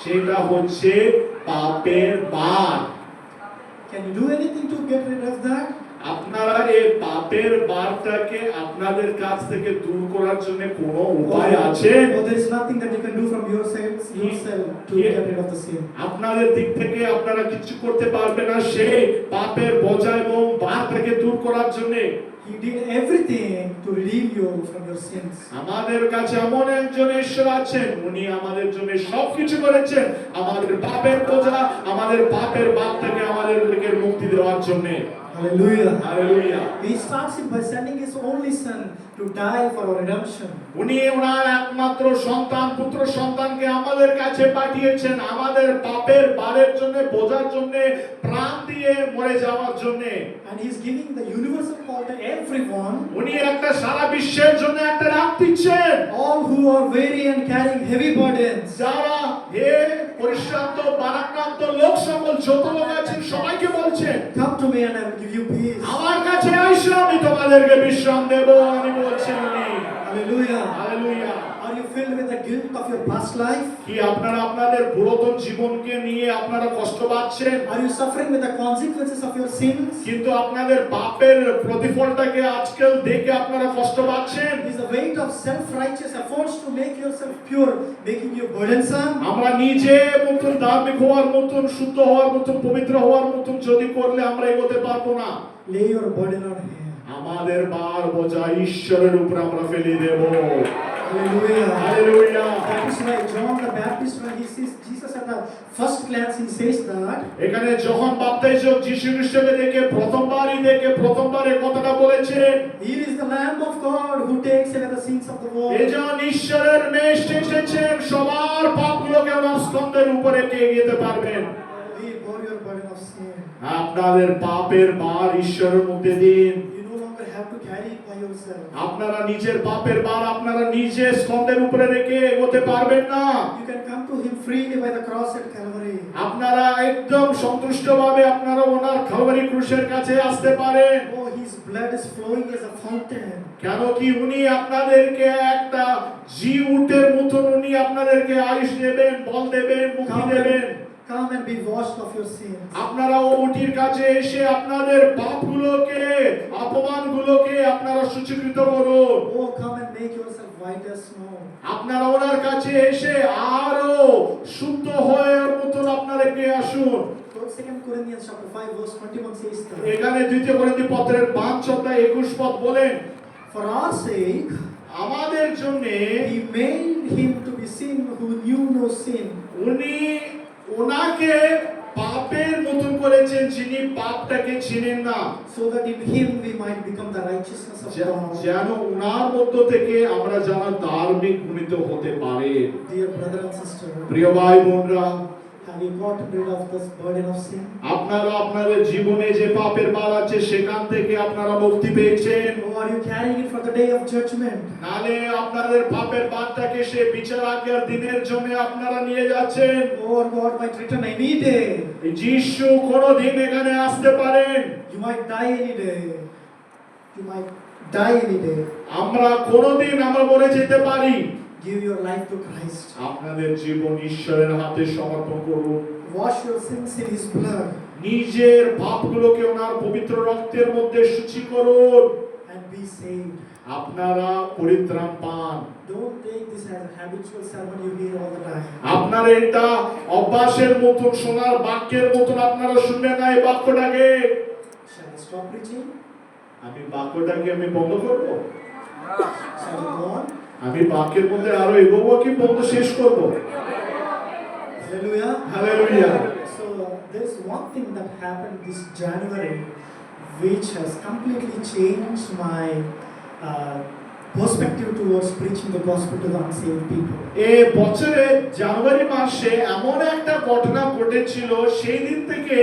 Speaker 1: সেটা হচ্ছে পাপের ভার।
Speaker 3: Can you do anything to get rid of that?
Speaker 1: আপনারা এই পাপের ভারটাকে আপনাদের কাছ থেকে দূর করার জন্য কোনো উপায় আছে?
Speaker 3: Or there is nothing that you can do from yourself to get rid of the sin.
Speaker 1: আপনাদের দিক থেকে আপনারা কিছু করতে পারবেন না সেই পাপের বোঝা এবং ভার থেকে দূর করার জন্য।
Speaker 3: He did everything to redeem you from your sins.
Speaker 1: আমাদের কাছে এমন একজন ঈশ্বর আছেন, উনি আমাদের জন্য সবকিছু করেছেন আমাদের পাপের বোঝা, আমাদের পাপের ভার থেকে আমাদেরকে মুক্তি দেওয়ার জন্য।
Speaker 3: Hallelujah.
Speaker 1: Hallelujah.
Speaker 3: He starts it by sending his only son to die for our redemption.
Speaker 1: উনি ওনার একমাত্র সন্তান পুত্র সন্তানকে আমাদের কাছে পাঠিয়েছেন আমাদের পাপের ভারের জন্য, বোঝার জন্য, প্রাণ দিয়ে মরে যাওয়ার জন্য।
Speaker 3: And he's giving the universal call to everyone,
Speaker 1: উনি একটা সারা বিশ্বের জন্য একটা ডাক দিচ্ছেন।
Speaker 3: all who are weary and carrying heavy burdens.
Speaker 1: যারা হে পরিশ্রান্ত ভারাক্রান্ত লোক সকল যত লোক আছেন সবাইকে বলছেন,
Speaker 3: Come to me and I will give you peace.
Speaker 1: আমার কাছে আইসো আমি তোমাদেরকে বিশ্রাম দেব। আমি বলছেন উনি।
Speaker 3: Hallelujah.
Speaker 1: Hallelujah.
Speaker 3: Are you filled with the guilt of your past life?
Speaker 1: কি আপনারা আপনাদের পুরাতন জীবনকে নিয়ে আপনারা কষ্ট পাচ্ছেন?
Speaker 3: Are you suffering with the consequences of your sins?
Speaker 1: কিন্তু আপনাদের পাপের প্রতিফলটাকে আজকাল দেখে আপনারা কষ্ট পাচ্ছেন?
Speaker 3: Is the weight of self-righteous efforts to make yourself pure making you burdensome?
Speaker 1: আমরা নিজে মতন ধার্মিক হওয়ার মতন, শুদ্ধ হওয়ার মতন, পবিত্র হওয়ার মতন যদি করলে আমরা এগোতে পারবো না।
Speaker 3: Lay your burden on him.
Speaker 1: আমাদের ভার বোঝা ঈশ্বরের উপর আমরা ফেলে দেব।
Speaker 3: Hallelujah.
Speaker 1: Hallelujah.
Speaker 3: That is why John the Baptist, when he sees Jesus at the first glance, he says that
Speaker 1: এখানে যখন বাপ্তাইজক যিশু খ্রিস্টকে দেখে প্রথমবারে কথাটা বলেছেন,
Speaker 3: Here is the Lamb of God who takes away the sins of the world.
Speaker 1: এজন ঈশ্বরের মেয়ে এসেছেন সবার পাপগুলোকে ওনার স্তম্ভের উপরে কে যেতে পারবেন।
Speaker 3: He bore your burden of sin.
Speaker 1: আপনাদের পাপের ভার ঈশ্বরের মধ্যে দিন।
Speaker 3: You no longer have to carry it by yourself.
Speaker 1: আপনারা নিজের পাপের ভার আপনারা নিজে স্তম্ভের উপরে রেখে এগোতে পারবেন না।
Speaker 3: You can come to him freely by the cross at Calvary.
Speaker 1: আপনারা একদম সন্তুষ্টভাবে আপনারা ওনার কালভারি ক্রুশের কাছে আসতে পারেন।
Speaker 3: Oh, his blood is flowing as a fountain.
Speaker 1: কেন কি উনি আপনাদেরকে একটা উটের মতন উনি আপনাদেরকে আয়ুষ দেবেন, বল দেবেন, মুক্তি দেবেন।
Speaker 3: Come and be washed of your sins.
Speaker 1: আপনারা ও উটির কাছে এসে আপনাদের পাপগুলোকে, অপমানগুলোকে আপনারা সূচীকৃত করুন।
Speaker 3: Oh, come and make yourself white as snow.
Speaker 1: আপনারা ওনার কাছে এসে আরো শুদ্ধ হওয়ার মতন আপনারা এগিয়ে আসুন।
Speaker 3: 2 Corinthians chapter 5 verse 21 says that
Speaker 1: এখানে 2 করিন্থী পত্রের 5:21 বলেন,
Speaker 3: for our sake
Speaker 1: আমাদের জন্য
Speaker 3: he made him to be sin who knew no sin.
Speaker 1: উনি ওনাকে পাপের মতন করেছেন যিনি পাপটাকে চিনেন না,
Speaker 3: So that in him we might become the righteousness of God.
Speaker 1: যেন ওনার মধ্য থেকে আমরা যেন ধার্মিক গুণিত হতে পারে।
Speaker 3: Dear brother and sister,
Speaker 1: প্রিয় ভাই বোনরা,
Speaker 3: have you gotten rid of this burden of sin?
Speaker 1: আপনারা আপনাদের জীবনে যে পাপের ভার আছে সেখান থেকে আপনারা মুক্তি পেয়েছেন?
Speaker 3: Or are you carrying it for the day of judgment?
Speaker 1: নালে আপনাদের পাপের ভারটাকে সে বিচার আগের দিনের জন্য আপনারা নিয়ে যাচ্ছেন?
Speaker 3: Or God might return any day.
Speaker 1: যিশু কোনদিন এখানে আসতে পারেন।
Speaker 3: You might die any day. You might die any day.
Speaker 1: আমরা কোনদিন আমরা মরে যেতে পারি।
Speaker 3: Give your life to Christ.
Speaker 1: আপনাদের জীবন ঈশ্বরের হাতে সমর্পণ করুন।
Speaker 3: Wash your sins in his blood
Speaker 1: নিজের পাপগুলোকে ওনার পবিত্র রক্তের মধ্যে শুচি করুন।
Speaker 3: and be saved.
Speaker 1: আপনারা পরিত্রাণ পান।
Speaker 3: Don't take this as a habitual sermon you hear all the time.
Speaker 1: আপনারা এটা অভ্যাসের মতন শোনার বাক্যের মতন আপনারা শুনবেন না এই বাক্যটাকে।
Speaker 3: Shall I stop preaching?
Speaker 1: আমি বাক্যটাকে বন্ধ করব?
Speaker 3: Shall we go on?
Speaker 1: আমি বাক্যের মধ্যে আরো এগোবো কি বন্ধ শেষ করব?
Speaker 3: Hallelujah.
Speaker 1: Hallelujah.
Speaker 3: So there's one thing that happened this January which has completely changed my perspective towards preaching the gospel to the unsaved people.
Speaker 1: এই বছরে জানুয়ারি মাসে এমন একটা ঘটনা ঘটেছিল, সেই দিন থেকে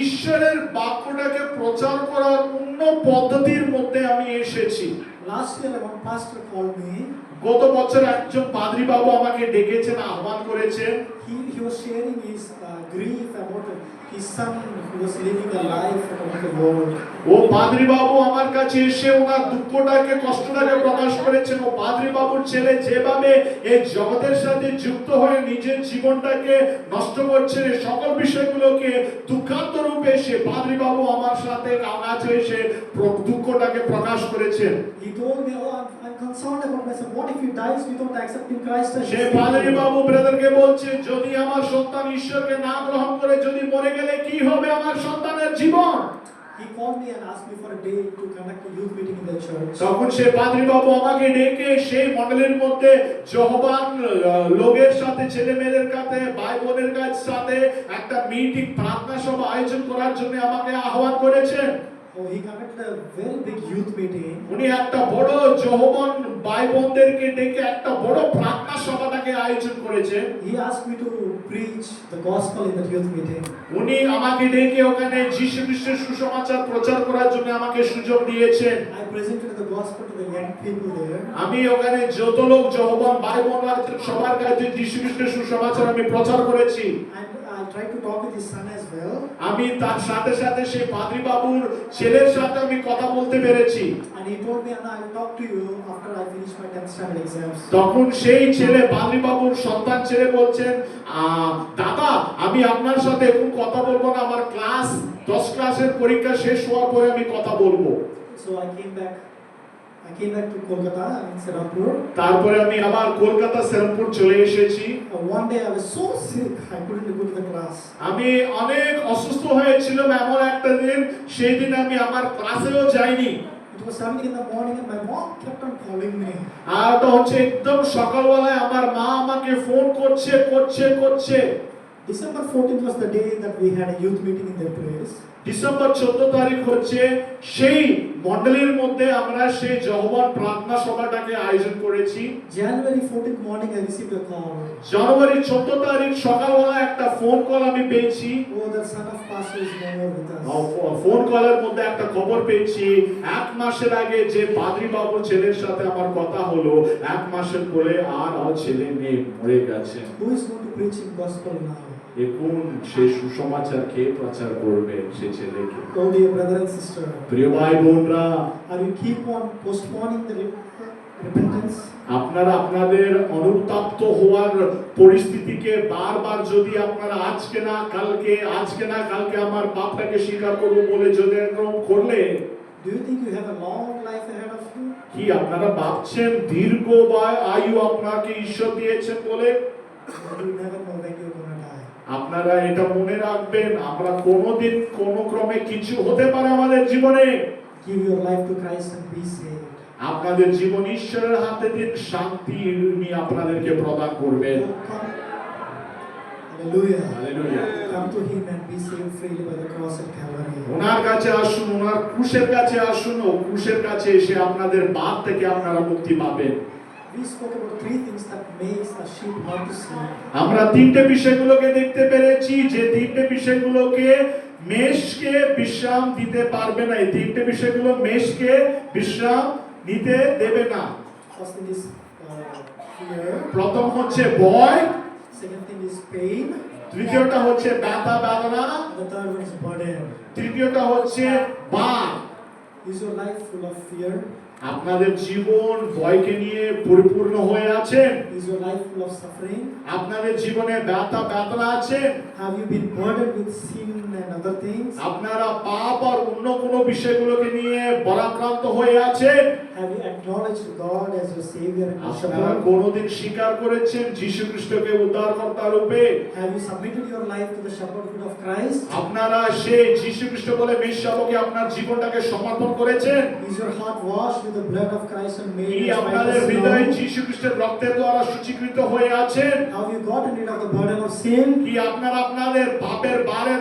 Speaker 1: ঈশ্বরের বাক্যটাকে প্রচার করার অন্য পদ্ধতির মধ্যে আমি এসেছি।
Speaker 3: Last year, one pastor called me.
Speaker 1: গত বছর একজন পাদ্রী বাবু আমাকে ডেকেছেন, আহ্বান করেছেন।
Speaker 3: He was sharing his grief about his son who was living a life about the world.
Speaker 1: ও পাদ্রী বাবু আমার কাছে এসে ওনার দুঃখটাকে, কষ্টটাকে প্রকাশ করেছেন। ও পাদ্রী বাবুর ছেলে যেভাবে এই জগতের সাথে যুক্ত হয়ে নিজের জীবনটাকে নষ্ট করছেন, এই সকল বিষয়গুলোকে দুঃখান্ত রূপে সে পাদ্রী বাবু আমার সাথে কাছে এসে দুঃখটাকে প্রকাশ করেছেন।
Speaker 3: He told me, "Oh, I'm concerned about myself. What if he dies without accepting Christ as
Speaker 1: say
Speaker 3: his
Speaker 1: পাদ্রী
Speaker 3: Savior?"
Speaker 1: বাবু ব্রাদারকে বলছে, যদি আমার সন্তান ঈশ্বরকে না গ্রহণ করে যদি মরে গেলে কি হবে আমার সন্তানের জীবন?
Speaker 3: He called me and asked me for a day to conduct a youth meeting in the church.
Speaker 1: তখন সে পাদ্রী বাবু আমাকে ডেকে সেই মণ্ডলীর মধ্যে যহবান লোকের সাথে, ছেলে মেয়েদের কাছে, ভাই বোনের সাথে একটা মিটিং, প্রার্থনা সভা আয়োজন করার জন্য আমাকে আহ্বান করেছেন।
Speaker 3: Oh, he conducted a very big youth meeting.
Speaker 1: উনি একটা বড় যহবান ভাই বোনদেরকে ডেকে একটা বড় প্রার্থনা সভাটাকে আয়োজন করেছেন।
Speaker 3: He asked me to preach the gospel in that youth meeting.
Speaker 1: উনি আমাকে ডেকে ওখানে যীশু খ্রিস্টের সুসমাচার প্রচার করার জন্য আমাকে সুযোগ দিয়েছেন।
Speaker 3: I presented the gospel to the young people there.
Speaker 1: আমি ওখানে যত লোক যহবান ভাই বোনরা সবার কাছে যীশু খ্রিস্টের সুসমাচার আমি প্রচার করেছি।
Speaker 3: And I tried to talk with his son as well.
Speaker 1: আমি তার সাথে সাথে সেই পাদ্রী বাবুর ছেলের সাথে আমি কথা বলতে পেরেছি।
Speaker 3: And he told me, "Anna, I will talk to you after I finish my 10th standard exams."
Speaker 1: তখন সেই ছেলে, পাদ্রী বাবুর সন্তান ছেলে বলছেন, দাদা আমি আপনার সাথে এখন কথা বলবো না, আমার ক্লাস 10 ক্লাসের পরীক্ষা শেষ হওয়ার পরে আমি কথা বলবো।
Speaker 3: So I came back to Kolkata in Serampur.
Speaker 1: তারপরে আমি আবার কলকাতা সেরামপুর চলে এসেছি।
Speaker 3: One day I was so sick, I couldn't go to the class.
Speaker 1: আমি অনেক অসুস্থ হয়েছিলাম এমন একটা দিন, সেই দিন আমি আমার ক্লাসেও যাইনি।
Speaker 3: It was 7 in the morning and my mom kept on calling me.
Speaker 1: আর তো হচ্ছে একদম সকালবেলায় আমার মা আমাকে ফোন করছে।
Speaker 3: December 14th was the day that we had a youth meeting in their place.
Speaker 1: December 14 তারিখ হচ্ছে সেই মণ্ডলীর মধ্যে আমরা সেই যহবান প্রার্থনা সভাটাকে আয়োজন করেছি।
Speaker 3: January 14th morning I received a call.
Speaker 1: জানুয়ারি 14 তারিখ সকালবেলা একটা ফোন কল আমি পেয়েছি।
Speaker 3: Oh, the son of pastor is no more with us.
Speaker 1: Phone কলের মধ্যে একটা খবর পেয়েছি, 1 মাসের আগে যে পাদ্রী বাবুর ছেলের সাথে আমার কথা হলো, 1 মাসের পরে আর ছেলে নেই, মরে গেছে।
Speaker 3: Who is going to preach in gospel now?
Speaker 1: এখন সে সুসমাচার কে প্রচার করবে সে ছেলেকে?
Speaker 3: Oh, dear brother and sister,
Speaker 1: প্রিয় ভাই বোনরা,
Speaker 3: are you keep on postponing the repentance?
Speaker 1: আপনারা আপনাদের অনুতপ্ত হওয়ার পরিস্থিতিকে বারবার যদি আপনারা আজকে না কালকে আমার পাপটাকে স্বীকার করব বলে যদি এরকম করলে,
Speaker 3: Do you think you have a long life ahead of you?
Speaker 1: কি আপনারা ভাবছেন দীর্ঘ আয়ু আপনাকে ঈশ্বর দিয়েছেন বলে?
Speaker 3: You never know when you're going to die.
Speaker 1: আপনারা এটা মনে রাখবেন, আমরা কোনোদিন কোনো ক্রমে কিছু হতে পারে আমাদের জীবনে।
Speaker 3: Give your life to Christ and be saved.
Speaker 1: আপনাদের জীবন ঈশ্বরের হাতে দিন, শান্তি উনি আপনাদেরকে প্রদান করবেন।
Speaker 3: Come. Hallelujah.
Speaker 1: Hallelujah.
Speaker 3: Come to Him and be saved freely by the cross at Calvary.
Speaker 1: ওনার কাছে আসুন, ওনার ক্রুশের কাছে আসুন, ও ক্রুশের কাছে এসে আপনাদের পাপ থেকে আপনারা মুক্তি পাবেন।
Speaker 3: We spoke about 3 things that makes a sheep not to sleep.
Speaker 1: আমরা 3টে বিষয়গুলোকে দেখতে পেরেছি, যে 3টে বিষয়গুলোকে মেষকে বিশ্রাম দিতে পারবে না। এই 3টে বিষয়গুলো মেষকে বিশ্রাম নিতে দেবে না।
Speaker 3: First thing is fear.
Speaker 1: প্রথম হচ্ছে ভয়,
Speaker 3: Second thing is pain.
Speaker 1: তৃতীয়টা হচ্ছে ব্যথা বেদনা,
Speaker 3: And the third one is burden.
Speaker 1: তৃতীয়টা হচ্ছে বাদ।
Speaker 3: Is your life full of fear?
Speaker 1: আপনাদের জীবন ভয়কে নিয়ে পরিপূর্ণ হয়ে আছে?
Speaker 3: Is your life full of suffering?
Speaker 1: আপনাদের জীবনে ব্যথা বেদনা আছে?
Speaker 3: Have you been burdened with sin and other things?
Speaker 1: আপনারা পাপ আর অন্য কোনো বিষয়গুলোকে নিয়ে পরাক্রান্ত হয়ে আছেন?
Speaker 3: Have you acknowledged God as your Savior and your
Speaker 1: আপনারা
Speaker 3: Shepherd?
Speaker 1: কোনোদিন স্বীকার করেছেন যীশু খ্রিস্টকে উদ্ধারকর্তা রূপে?
Speaker 3: Have you submitted your life to the shepherdhood of Christ?
Speaker 1: আপনারা সেই যীশু খ্রিস্ট বলে মেষশাবকে আপনার জীবনটাকে সমর্পণ করেছেন?
Speaker 3: Is your heart washed with the blood of Christ and made
Speaker 1: কি
Speaker 3: as white
Speaker 1: আপনাদের
Speaker 3: as
Speaker 1: হৃদয়
Speaker 3: snow?
Speaker 1: যীশু খ্রিস্টের রক্তের দ্বারা সূচীকৃত হয়ে আছেন?
Speaker 3: Have you gotten rid of the burden of sin?
Speaker 1: কি আপনারা আপনাদের পাপের ভারের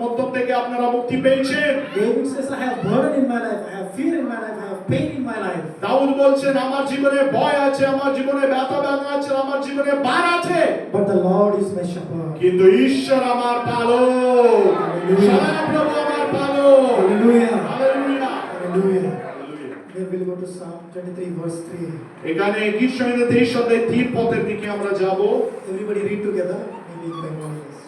Speaker 1: মধ্য থেকে আপনারা মুক্তি পেয়েছেন?
Speaker 3: David says, I have burden in my life, I have fear in my life, I have pain in my life.
Speaker 1: দাউদ বলছেন আমার জীবনে ভয় আছে, আমার জীবনে ব্যথা আছে, আমার জীবনে ভার আছে,
Speaker 3: But the Lord is my shepherd.
Speaker 1: কিন্তু ঈশ্বর আমার পালক। সদাপ্রভু আমার পালক।
Speaker 3: Hallelujah.
Speaker 1: Hallelujah.
Speaker 3: Hallelujah. Then we'll go to Psalm 23 verse 3.
Speaker 1: এখানে গীত সংহিতা 23 অধ্যায় 3 পদের দিকে আমরা যাব।
Speaker 3: Everybody read together. Maybe in my voice.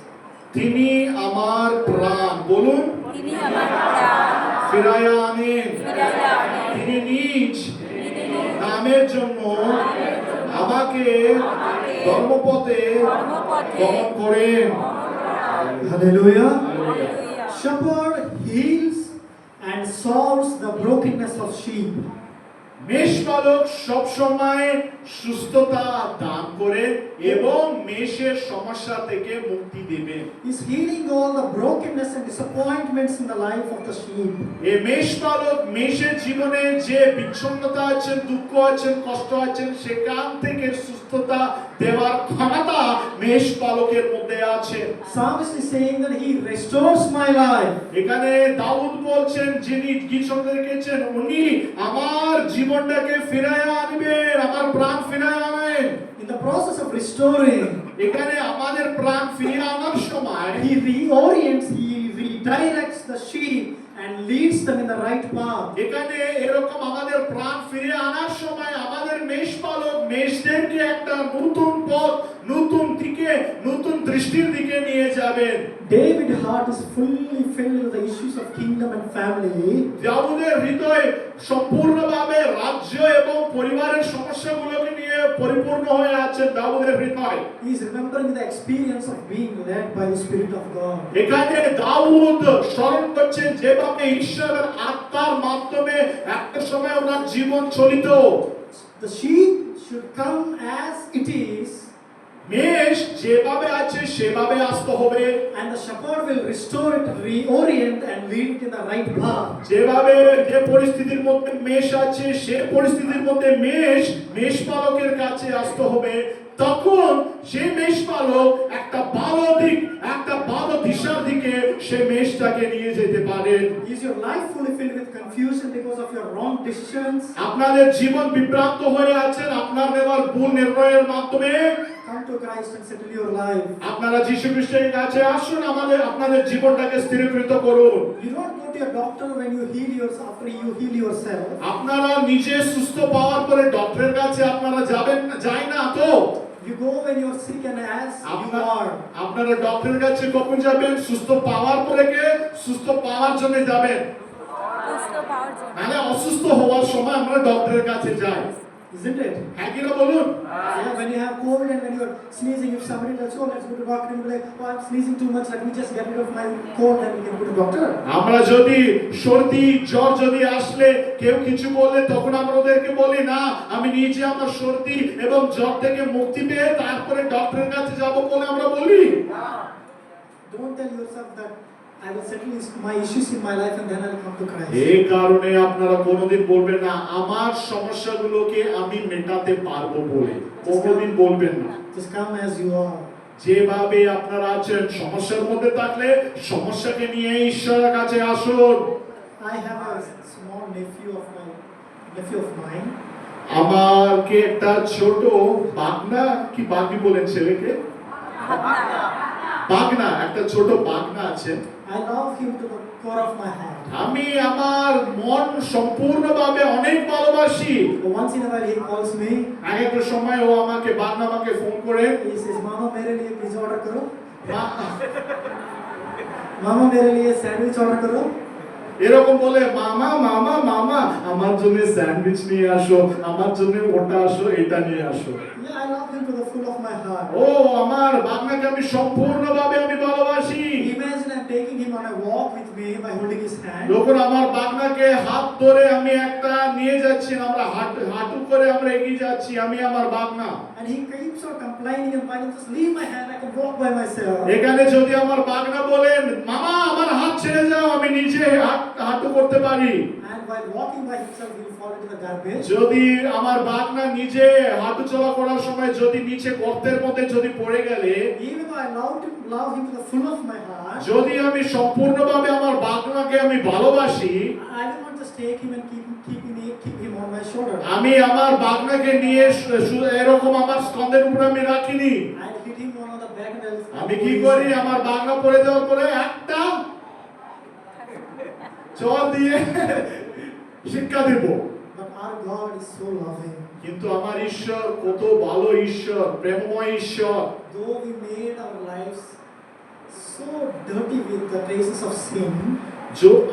Speaker 1: তিনি আমার প্রাণ, বলুন,
Speaker 4: তিনি আমার প্রাণ
Speaker 1: ফিরাইয়া আনেন।
Speaker 4: ফিরাইয়া আনেন।
Speaker 1: তিনি নিজ
Speaker 4: তিনি নিজ
Speaker 1: নামের জন্য আমাকে ধর্মপথে
Speaker 4: ধর্মপথে
Speaker 1: গমন করেন।
Speaker 3: Hallelujah.
Speaker 4: Hallelujah.
Speaker 3: Shepherd heals and solves the brokenness of sheep.
Speaker 1: মেষপালক সবসময় সুস্থতা দান করে এবং মেষের সমস্যা থেকে মুক্তি দেবেন।
Speaker 3: He's healing all the brokenness and disappointments in the life of the sheep.
Speaker 1: এই মেষপালক মেষের জীবনে যে বিচ্ছিন্নতা আছে, দুঃখ আছে, কষ্ট আছে, সেখান থেকে সুস্থতা দেওয়ার ক্ষমতা মেষপালকের মধ্যে আছে।
Speaker 3: Psalmist is saying that he restores my life.
Speaker 1: এখানে দাউদ বলছেন, যিনি গীত সংহিতা লিখেছেন, উনি আমার জীবনটাকে ফিরাইয়া আনবেন, আমার প্রাণ ফিরাইয়া আনেন।
Speaker 3: In the process of restoring,
Speaker 1: এখানে আমাদের প্রাণ ফিরিয়ে আনার সময়
Speaker 3: he reorients, he redirects the sheep and leads them in the right path.
Speaker 1: এখানে এরকম আমাদের প্রাণ ফিরে আনার সময় আমাদের মেষপালক মেষদেরকে একটা নতুন পথ, নতুন দিকে, নতুন দৃষ্টির দিকে নিয়ে যাবেন।
Speaker 3: David's heart is fully filled with the issues of kingdom and family.
Speaker 1: দাউদের হৃদয় সম্পূর্ণভাবে রাজ্য এবং পরিবারের সমস্যাগুলোকে নিয়ে পরিপূর্ণ হয়ে আছে। দাউদের হৃদয়,
Speaker 3: He is remembering the experience of being led by the Spirit of God.
Speaker 1: এখানে দাউদ স্মরণ করছেন যেভাবে ঈশ্বরের আত্মার মাধ্যমে একটা সময় ওনার জীবন চলিত।
Speaker 3: The sheep should come as it is,
Speaker 1: মেষ যেভাবে আছে সেভাবে আসতে হবে।
Speaker 3: and the shepherd will restore it, reorient, and lead it in the right path.
Speaker 1: যেভাবে যে পরিস্থিতির মধ্যে মেষ আছে সে পরিস্থিতির মধ্যে মেষপালকের কাছে আসতে হবে। তখন সেই মেষপালক একটা ভালো দিক, একটা ভালো দিশার দিকে সে মেষটাকে নিয়ে যেতে পারে।
Speaker 3: Is your life fully filled with confusion because of your wrong decisions?
Speaker 1: আপনাদের জীবন বিভ্রান্ত হয়ে আছেন আপনার নেওয়ার ভুল নির্ণয়ের মাধ্যমে।
Speaker 3: Come to Christ and settle your life.
Speaker 1: আপনারা যীশু খ্রিস্টের কাছে আসুন, আপনাদের জীবনটাকে স্থিরীকৃত করুন।
Speaker 3: You don't go to your doctor when you heal yourself, after you heal yourself.
Speaker 1: আপনারা নিজে সুস্থ পাওয়ার পরে ডক্টরের কাছে আপনারা যায় না তো।
Speaker 3: You go when you're sick and as you are.
Speaker 1: আপনারা ডক্টরের কাছে কখন যাবেন? সুস্থ পাওয়ার পরে সুস্থ পাওয়ার জন্য যাবেন।
Speaker 4: সুস্থ পাওয়ার জন্য।
Speaker 1: মানে অসুস্থ হওয়ার সময় আমরা ডক্টরের কাছে যাই,
Speaker 3: Isn't it?
Speaker 1: হ্যাঁ কি না বলুন?
Speaker 3: Yeah, when you have cold and when you're sneezing, if somebody tells you, oh, let's go to doctor, you'll be like, oh, I'm sneezing too much, let me just get rid of my cold, then we can go to doctor.
Speaker 1: আমরা যদি সর্দি জ্বর যদি আসলে কেউ কিছু বলে তখন আমরা ওদেরকে বলি না, আমি নিজে আমার সর্দি এবং জ্বর থেকে মুক্তি পেয়ে তারপরে ডক্টরের কাছে যাব বলে আমরা বলি।
Speaker 3: Don't tell yourself that I will settle my issues in my life and then I'll come to Christ.
Speaker 1: এই কারণে আপনারা কোনোদিন বলবেন না আমার সমস্যাগুলোকে আমি মেটাতে পারবো বলে, কোনোদিন বলবেন না।
Speaker 3: Just come as you are.
Speaker 1: যেভাবে আপনারা আছেন, সমস্যার মধ্যে থাকলে সমস্যাকে নিয়ে ঈশ্বরের কাছে আসুন।
Speaker 3: I have a small nephew of mine.
Speaker 1: আমাকে একটা ছোট বাগনা, কি বাগনি বলেন ছেলেকে? বাগনা, একটা ছোট বাগনা আছে।
Speaker 3: I love him to the core of my heart.
Speaker 1: আমি আমার মন সম্পূর্ণভাবে অনেক ভালোবাসি।
Speaker 3: But once in a while he calls me.
Speaker 1: এক একটা সময় ও বাগনা আমাকে ফোন করে,
Speaker 3: He says, "Mama, मेरे लिए पिज़्ज़ा ऑर्डर करो।
Speaker 1: "মা-"
Speaker 3: मामा मेरे लिए सैंडविच ऑर्डर करो."
Speaker 1: এরকম বলে, মামা মামা মামা আমার জন্য স্যান্ডউইচ নিয়ে আসো, আমার জন্য ওটা আসো, এটা নিয়ে আসো।
Speaker 3: Yeah, I love him to the full of my heart.
Speaker 1: ও আমার বাগনাকে আমি সম্পূর্ণভাবে আমি ভালোবাসি।
Speaker 3: Imagine I'm taking him on a walk with me by holding his hand.
Speaker 1: যখন আমার বাগনাকে হাত ধরে আমি একটা নিয়ে যাচ্ছি, আমরা হাঁটু করে আমরা এগিয়ে যাচ্ছি, আমি আমার বাগনা।
Speaker 3: And he keeps on complaining and whining, just leave my hand, I can walk by myself.
Speaker 1: এখানে যদি আমার বাগনা বলেন, মামা আমার হাত ছেড়ে হেঁটে যাও আমি নিজে হাঁটু করতে পারি।
Speaker 3: And while walking by himself, he will fall into the garbage.
Speaker 1: যদি আমার বাগনা নিজে হাঁটু চলা করার সময় যদি নিচে গর্তের মধ্যে যদি পড়ে গেলে,
Speaker 3: Even though I love him to the full of my heart,
Speaker 1: যদি আমি সম্পূর্ণভাবে আমার বাগনাকে আমি ভালোবাসি,
Speaker 3: I will not just take him and keep him on my shoulder.
Speaker 1: আমি আমার বাগনাকে নিয়ে এরকম আমার স্কন্ধের উপরে আমি রাখিনি।
Speaker 3: I'll hit him on the back and I'll
Speaker 1: আমি কি করি, আমার বাগনা পড়ে যাওয়ার পরে একটা চল দিয়ে শিক্ষা দেব।
Speaker 3: But our God is so loving.
Speaker 1: কিন্তু আমার ঈশ্বর কত ভালো ঈশ্বর, প্রেমময় ঈশ্বর।
Speaker 3: Though we made our lives so dirty with the traces of sin,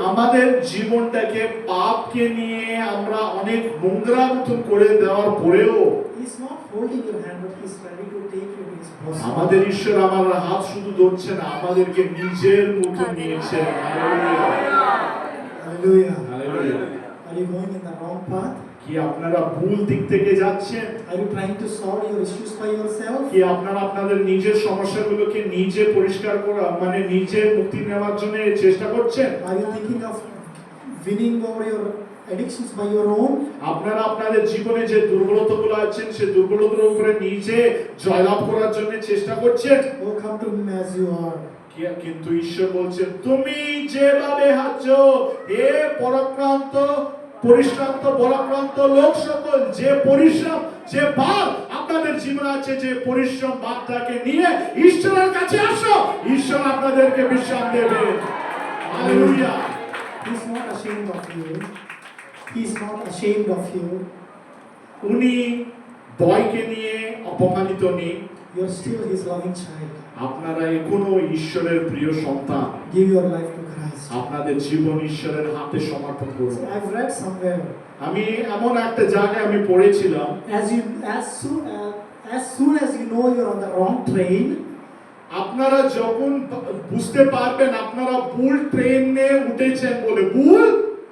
Speaker 1: আমাদের জীবনটাকে পাপকে নিয়ে আমরা অনেক নোংরা মতন করে দেওয়ার পরেও
Speaker 3: He's not holding your hand, but He's ready to take you to His bosom.
Speaker 1: আমাদের ঈশ্বর আমার হাত শুধু ধরছে না, আমাদেরকে নিজের মতো নিয়েছে।
Speaker 3: Hallelujah.
Speaker 1: Hallelujah.
Speaker 3: Are you going in the wrong path?
Speaker 1: কি আপনারা ভুল দিক থেকে যাচ্ছেন?
Speaker 3: Are you trying to solve your issues by yourself?
Speaker 1: কি আপনারা আপনাদের নিজের সমস্যাগুলোকে নিজে পরিষ্কার করা মানে নিজে মুক্তি নেওয়ার জন্য চেষ্টা করছেন?
Speaker 3: Are you thinking of winning over your addictions by your own?
Speaker 1: আপনারা আপনাদের জীবনে যে দুর্বলতাগুলো আছেন সেই দুর্বলতার উপরে নিজে জয়লাভ করার জন্য চেষ্টা করছেন?
Speaker 3: Oh, come to Him as you are.
Speaker 1: কিন্তু ঈশ্বর বলছেন, তুমি যেভাবে আছো হে পরাক্রান্ত পরিশ্রান্ত পরাক্রান্ত লোক সকল, যে পরিশ্রম যে ভার আপনাদের জীবনে আছে, যে পরিশ্রম ভারটাকে নিয়ে ঈশ্বরের কাছে আসো, ঈশ্বর আপনাদেরকে বিশ্রাম দেবে। Hallelujah.
Speaker 3: He's not ashamed of you. He's not ashamed of you.
Speaker 1: উনি ভয়কে নিয়ে অপমানিত নেই।
Speaker 3: You're still His loving child.
Speaker 1: আপনারা এখনো ঈশ্বরের প্রিয় সন্তান।
Speaker 3: Give your life to Christ.
Speaker 1: আপনাদের জীবন ঈশ্বরের হাতে সমর্পণ করুন।
Speaker 3: So I've read somewhere,
Speaker 1: আমি এমন একটা জায়গায় আমি পড়েছিলাম,
Speaker 3: as soon as you know you're on the wrong train,
Speaker 1: আপনারা যখন বুঝতে পারবেন আপনারা ভুল ট্রেনে উঠেছেন বলে, ভুল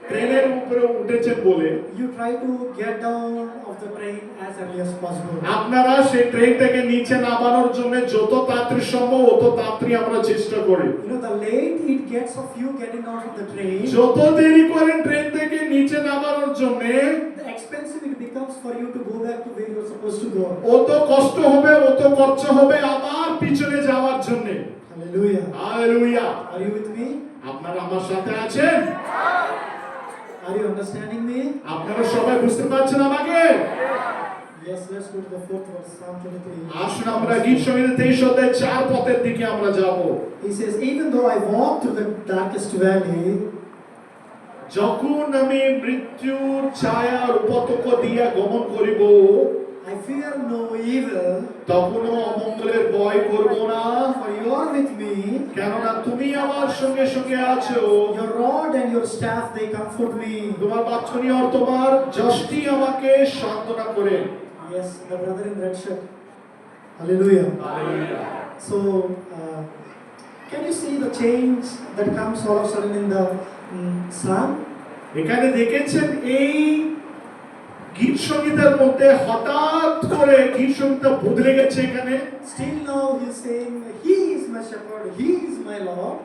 Speaker 1: ট্রেনের উপরে উঠেছেন বলে,
Speaker 3: you try to get down of the train as early as possible.
Speaker 1: আপনারা সেই ট্রেনটাকে নিচে নামানোর জন্য যত তাড়াতাড়ি সম্ভব অত তাড়াতাড়ি আমরা চেষ্টা করি।
Speaker 3: You know, the late it gets of you getting out of the train,
Speaker 1: যত দেরি করেন ট্রেন থেকে নিচে নামানোর জন্য,
Speaker 3: the expensive it becomes for you to go back to where you're supposed to go.
Speaker 1: অত কষ্ট হবে, অত খরচা হবে আবার পিছনে যাওয়ার জন্য।
Speaker 3: Hallelujah.
Speaker 1: Hallelujah.
Speaker 3: Are you with me?
Speaker 1: আপনারা আমার সাথে আছেন?
Speaker 3: Are you understanding me?
Speaker 1: আপনারা সবাই বুঝতে পারছেন আমাকে?
Speaker 3: Yes, let's go to the fourth verse, Psalm 23.
Speaker 1: আসুন আমরা গীত সংহিতা 23 অধ্যায় 4 পদের দিকে আমরা যাব।
Speaker 3: He says, even though I walk through the darkest valley,
Speaker 1: যখন আমি মৃত্যুর ছায়ার উপত্যকা দিয়া গমন করিব,
Speaker 3: I fear no evil,
Speaker 1: তখনও অমঙ্গলের ভয় করব না,
Speaker 3: for you are with me.
Speaker 1: কেননা তুমি আমার সঙ্গে সঙ্গে আছো।
Speaker 3: Your rod and your staff, they comfort me.
Speaker 1: তোমার বাৎসল্য আর তোমার যষ্টি আমাকে সান্ত্বনা করে।
Speaker 3: Yes, the brother in red shirt. Hallelujah.
Speaker 1: Hallelujah.
Speaker 3: So, can you see the change that comes all of a sudden in the psalm?
Speaker 1: এখানে দেখেছেন এই গীত সংহিতার মধ্যে হঠাৎ করে গীত সংহিতা বদলে গেছে। এখানে
Speaker 3: Still now he is saying, He is my shepherd, He is my Lord.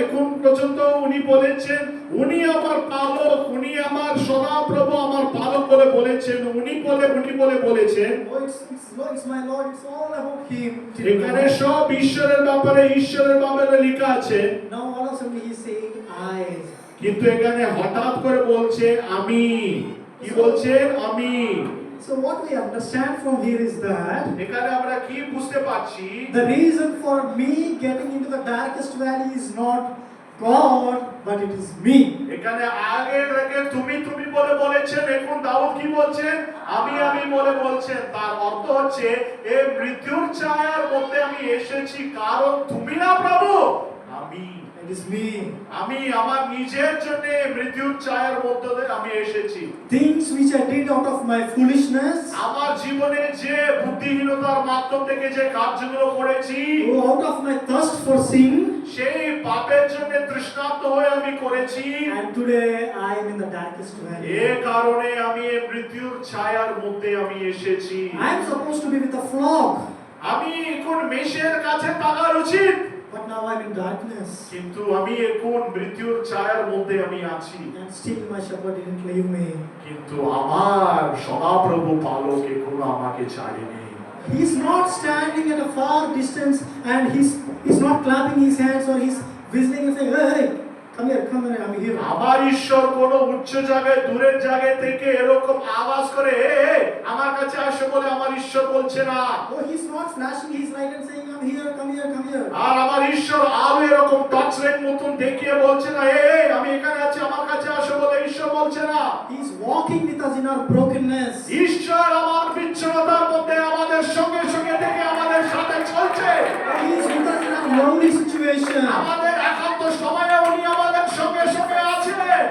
Speaker 1: এখন পর্যন্ত উনি বলেছেন, উনি আমার পালক, উনি আমার সদাপ্রভু, আমার পালক বলে বলেছেন, উনি বলে বলেছেন।
Speaker 3: Oh, it's my Lord, it's all about Him.
Speaker 1: এখানে সব ঈশ্বরের ব্যাপারে লেখা আছে।
Speaker 3: Now all of a sudden he is saying, I.
Speaker 1: কিন্তু এখানে হঠাৎ করে বলছে আমি। কি বলছেন? আমি।
Speaker 3: So what we understand from here is that
Speaker 1: এখানে আমরা কি বুঝতে পারছি?
Speaker 3: the reason for me getting into the darkest valley is not God, but it is me.
Speaker 1: এখানে আগে তুমি বলে বলেছেন, এখন দাউদ কি বলছেন? আমি বলে বলছেন। তার অর্থ হচ্ছে এই মৃত্যুর ছায়ার মধ্যে আমি এসেছি কারণ তুমি না প্রভু, আমি।
Speaker 3: It is me.
Speaker 1: আমি আমার নিজের জন্য মৃত্যুর ছায়ার মধ্যে আমি এসেছি।
Speaker 3: Things which I did out of my foolishness,
Speaker 1: আমার জীবনে যে বুদ্ধিহীনতার মাধ্যম থেকে যে কাজগুলো করেছি,
Speaker 3: out of my thirst for sin,
Speaker 1: সেই পাপের জন্য তৃষ্ণার্ত হয়ে আমি করেছি।
Speaker 3: and today I am in the darkest valley.
Speaker 1: এই কারণে আমি এই মৃত্যুর ছায়ার মধ্যে আমি এসেছি।
Speaker 3: I am supposed to be with the flock,
Speaker 1: আমি এখন মেষের কাছে থাকা উচিত,
Speaker 3: but now I'm in darkness.
Speaker 1: কিন্তু আমি এখন মৃত্যুর ছায়ার মধ্যে আমি আছি।
Speaker 3: And still my shepherd didn't leave me.
Speaker 1: কিন্তু আমার সদাপ্রভু পালক এখনো আমাকে ছাড়েনি।
Speaker 3: He's not standing at a far distance and he's not clapping his hands or he's whistling and saying, hey, come here, I'm here.
Speaker 1: আমার ঈশ্বর কোন উচ্চ জায়গায় দূরের জায়গায় থেকে এরকম আওয়াজ করে আমার কাছে আসো বলে আমার ঈশ্বর বলছে না।
Speaker 3: Oh, he's not flashing his light and saying, I'm here, come here.
Speaker 1: আর আমার ঈশ্বর আলো এরকম টর্চ লাইট মতন দেখিয়ে বলছে না আমি এখানে আছি আমার কাছে আসো বলে ঈশ্বর বলছে না।
Speaker 3: He's walking with us in our brokenness.
Speaker 1: ঈশ্বর আমার বিচ্ছিন্নতার মধ্যে আমাদের সঙ্গে সঙ্গে থেকে আমাদের সাথে চলছে।
Speaker 3: He is with us in our lonely situation.
Speaker 1: আমাদের একান্ত সময়ে উনি আমাদের সঙ্গে সঙ্গে আছেন।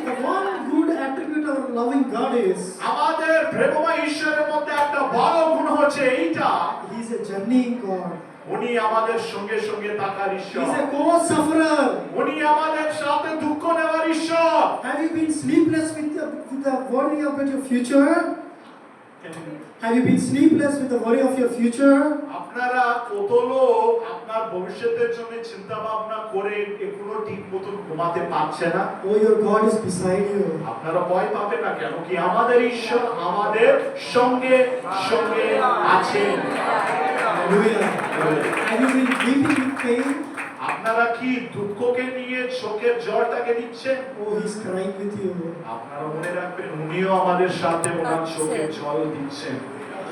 Speaker 3: The one good attribute of our loving God is
Speaker 1: আমাদের প্রেমময় ঈশ্বরের মধ্যে একটা বড় গুণ হচ্ছে এইটা,
Speaker 3: He's a journeying God.
Speaker 1: উনি আমাদের সঙ্গে সঙ্গে থাকার ঈশ্বর।
Speaker 3: He's a co-sufferer.
Speaker 1: উনি আমাদের সাথে দুঃখ নেওয়ার ঈশ্বর।
Speaker 3: Have you been sleepless with the worry about your future? Have you been sleepless with the worry of your future?
Speaker 1: আপনারা কত লোক আপনার ভবিষ্যতের জন্য চিন্তা ভাবনা করে এগুলো ঠিক মতন ঘুমাতে পারছে না?
Speaker 3: Oh, your God is beside you.
Speaker 1: আপনারা ভয় পাবেন না কেন কি আমাদের ঈশ্বর আমাদের সঙ্গে সঙ্গে আছেন।
Speaker 3: Hallelujah. Have you been weeping with pain?
Speaker 1: আপনারা কি দুঃখকে নিয়ে চোখের জলটাকে দিচ্ছেন?
Speaker 3: Oh, He's crying with you.
Speaker 1: আপনারা মনে রাখবেন উনিও আমাদের সাথে ওনার চোখের জল দিচ্ছেন।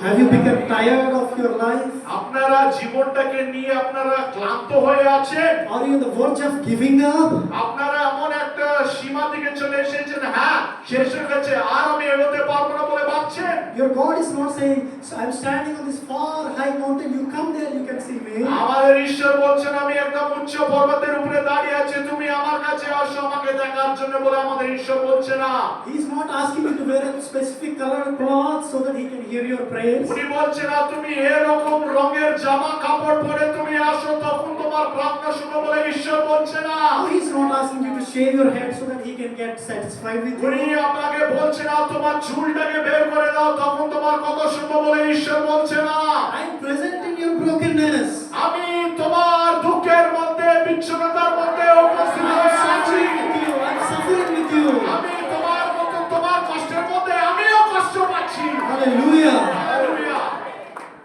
Speaker 3: Have you become tired of your life?
Speaker 1: আপনারা জীবনটাকে নিয়ে আপনারা ক্লান্ত হয়ে আছেন?
Speaker 3: Are you on the verge of giving up?
Speaker 1: আপনারা এমন একটা সীমা দিকে চলে এসেছেন, হ্যাঁ শেষ হয়ে গেছে আর আমি এগোতে পারবো না বলে ভাবছেন?
Speaker 3: Your God is not saying, so I'm standing on this far high mountain, you come there, you can see me.
Speaker 1: আমাদের ঈশ্বর বলছেন আমি একদম উচ্চ পর্বতের উপরে দাঁড়িয়ে আছি, তুমি আমার কাছে আসো আমাকে দেখার জন্য বলে আমাদের ঈশ্বর বলছে না।
Speaker 3: He's not asking you to wear a specific color cloth so that He can hear your prayers.
Speaker 1: উনি বলছে না তুমি এরকম রঙের জামা কাপড় পরে তুমি আসো তখন তোমার প্রার্থনা শুনবো বলে ঈশ্বর বলছে না।
Speaker 3: No, He's not asking you to shave your head so that He can get satisfied with
Speaker 1: উনি
Speaker 3: you.
Speaker 1: আপনাকে বলছে না তোমার চুলটাকে বের করে দাও তখন তোমার কথা শুনবো বলে ঈশ্বর বলছে না।
Speaker 3: I'm present in your brokenness.
Speaker 1: আমি তোমার দুঃখের মধ্যে বিচ্ছিন্নতার মধ্যে উপস্থিত
Speaker 3: I'm
Speaker 1: হয়ে আছি।
Speaker 3: suffering with you. I'm suffering with you.
Speaker 1: আমি তোমার মতো তোমার কষ্টের মধ্যে আমিও কষ্ট পাচ্ছি।
Speaker 3: Hallelujah.
Speaker 1: Hallelujah.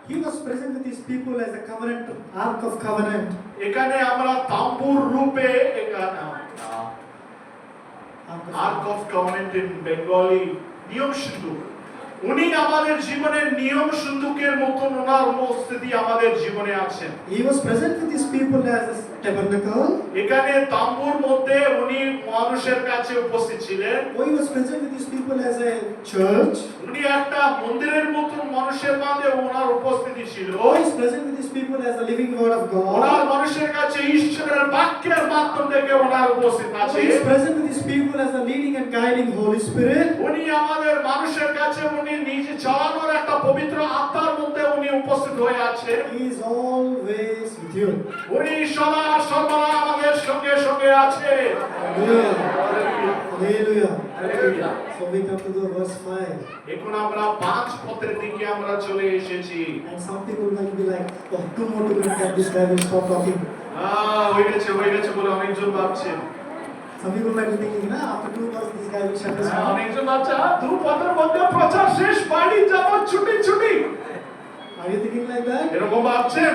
Speaker 3: He was present with His people as a covenant, ark of covenant.
Speaker 1: এখানে আমরা তাম্বুর রূপে ark of covenant in Bengali নিয়ম সিন্ধুক, উনি আমাদের জীবনের নিয়ম সিন্ধুকের মতন ওনার উপস্থিতি আমাদের জীবনে আছেন।
Speaker 3: He was present with His people as a tabernacle.
Speaker 1: এখানে তাম্বুর মধ্যে উনি মানুষের কাছে উপস্থিত ছিলেন।
Speaker 3: Oh, He was present with His people as a church.
Speaker 1: উনি একটা মন্দিরের মতন মানুষের মাঝে ওনার উপস্থিতি ছিল।
Speaker 3: Oh, He's present with His people as the living word of
Speaker 1: owner
Speaker 3: God.
Speaker 1: মানুষের কাছে ঈশ্বরের বাক্যের মাধ্যম থেকে ওনার উপস্থিত
Speaker 3: Oh,
Speaker 1: আছে।
Speaker 3: He's present with His people as the leading and guiding Holy Spirit.
Speaker 1: উনি আমাদের মানুষের কাছে উনি নিজে চালানোর একটা পবিত্র আত্মার মধ্যে উনি উপস্থিত হয়ে আছেন।
Speaker 3: He is always with you.
Speaker 1: উনি সদা সর্বদা আমাদের সঙ্গে সঙ্গে আছে।
Speaker 3: Hallelujah. Hallelujah.
Speaker 1: Hallelujah.
Speaker 3: So we come to the verse 5.
Speaker 1: এখন আমরা 5 পদের দিকে আমরা চলে এসেছি।
Speaker 3: And some people might be like, oh, 2 more to get this guy will stop talking.
Speaker 1: হয়ে গেছে বলে অনেকজন ভাবছেন।
Speaker 3: Some people might be thinking, nah, after 2 verses this guy will shut us down.
Speaker 1: অনেকজন ভাবছে 2 পদের মধ্যে প্রচার শেষ, বাড়ি যাব ছুটি।
Speaker 3: Are you thinking like that?
Speaker 1: এরকম ভাবছেন?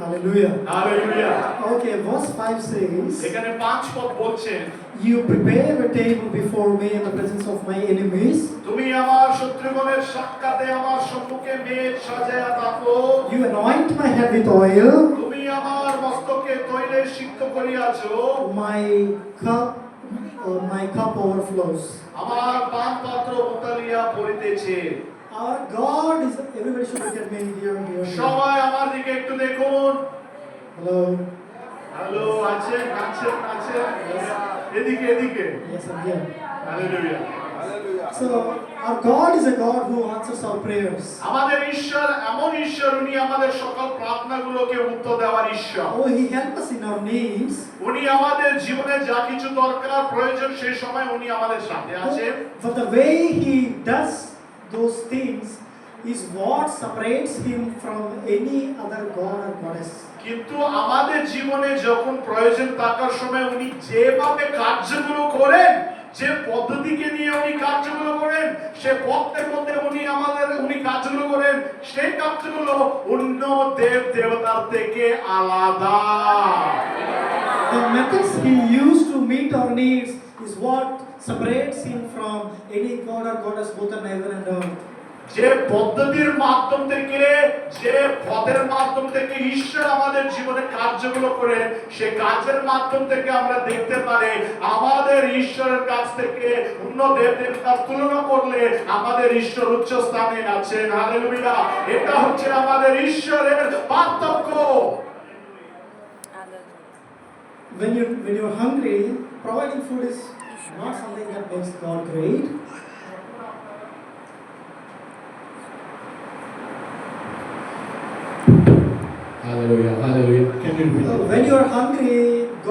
Speaker 3: Hallelujah.
Speaker 1: Hallelujah.
Speaker 3: Okay, verse 5 says,
Speaker 1: এখানে 5 পদ বলছেন,
Speaker 3: You prepare a table before me in the presence of my enemies.
Speaker 1: তুমি আমার শত্রুগণের সাক্ষাতে আমার সম্মুখে মেজ সাজায়া থাকো।
Speaker 3: You anoint my head with oil.
Speaker 1: তুমি আমার মস্তকে তৈলে সিক্ত করিয়াছো।
Speaker 3: My cup overflows.
Speaker 1: আমার পান পাত্র উতালিয়া পড়িতেছে।
Speaker 3: Our God is, everybody should look at me here.
Speaker 1: সবাই আমার দিকে একটু দেখুন।
Speaker 3: Hello.
Speaker 1: হ্যালো, আছেন? এদিকে।
Speaker 3: Yes, I'm here.
Speaker 1: Hallelujah.
Speaker 3: So, our God is a God who answers our prayers.
Speaker 1: আমাদের ঈশ্বর এমন ঈশ্বর, উনি আমাদের সকল প্রার্থনাগুলোকে উত্তর দেওয়ার ঈশ্বর।
Speaker 3: Oh, He helps us in our needs.
Speaker 1: উনি আমাদের জীবনে যা কিছু দরকার প্রয়োজন সেই সময় উনি আমাদের সাথে আছেন।
Speaker 3: But the way He does those things is what separates Him from any other God or goddess.
Speaker 1: কিন্তু আমাদের জীবনে যখন প্রয়োজন থাকার সময় উনি যেভাবে কার্যগুলো করেন, যে পদ্ধতিকে নিয়ে উনি কার্যগুলো করেন, সে পথের মধ্যে উনি কাজগুলো করেন, সেই কাজগুলো অন্য দেব দেবতার থেকে আলাদা।
Speaker 3: The methods he used to meet our needs is what separates him from any god or goddess both in heaven and earth.
Speaker 1: যে পদ্ধতির মাধ্যম থেকে, যে পথের মাধ্যম থেকে ঈশ্বর আমাদের জীবনে কার্যগুলো করে, সে কাজের মাধ্যম থেকে আমরা দেখতে পারি আমাদের ঈশ্বরের কাছ থেকে অন্য দেবতার তুলনা করলে আমাদের ঈশ্বর উচ্চ স্থানে আছেন। হালেলুয়া! এটা হচ্ছে আমাদের ঈশ্বরের পার্থক্য।
Speaker 3: When you're hungry, providing food is not something that makes God great.
Speaker 1: Hallelujah, hallelujah. Can you repeat that?
Speaker 3: When you're hungry,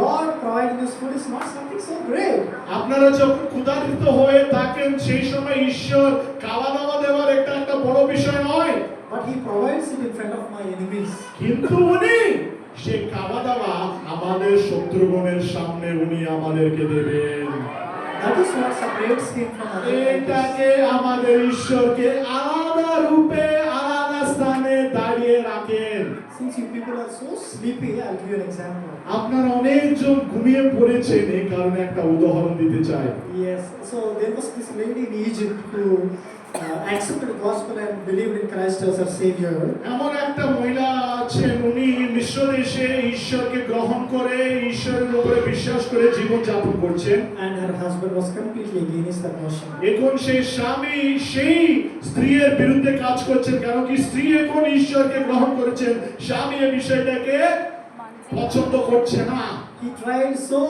Speaker 3: God providing us food is not something so great.
Speaker 1: আপনারা যখন ক্ষুধার্ত হয়ে থাকেন সেই সময় ঈশ্বর খাওয়া দাওয়া দেওয়ার একটা বড় বিষয় নয়,
Speaker 3: But He provides it in front of my enemies.
Speaker 1: কিন্তু উনি সে খাওয়া দাওয়া আমাদের শত্রুগণের সামনে উনি আমাদেরকে দেবেন।
Speaker 3: That is what separates Him from other people.
Speaker 1: এটাকে আমাদের ঈশ্বরকে আলাদা রূপে আলাদা স্থানে দাঁড়িয়ে রাখেন।
Speaker 3: Since you people are so sleepy, I'll give you an example.
Speaker 1: আপনারা অনেকজন ঘুমিয়ে পড়েছেন, এই কারণে একটা উদাহরণ দিতে চাই।
Speaker 3: Yes, so there was this lady in Egypt who accepted the gospel and believed in Christ as her savior.
Speaker 1: এমন একটা মহিলা আছেন, উনি মিশ্র দেশে ঈশ্বরকে গ্রহণ করে, ঈশ্বরের উপরে বিশ্বাস করে জীবন যাপন করছেন।
Speaker 3: And her husband was completely against that notion.
Speaker 1: এখন সেই স্বামী সেই স্ত্রীর বিরুদ্ধে কাজ করছেন, কারণ কি স্ত্রী এখন ঈশ্বরকে গ্রহণ করেছেন, স্বামী এই বিষয়টাকে পছন্দ করছে না।
Speaker 3: He tried so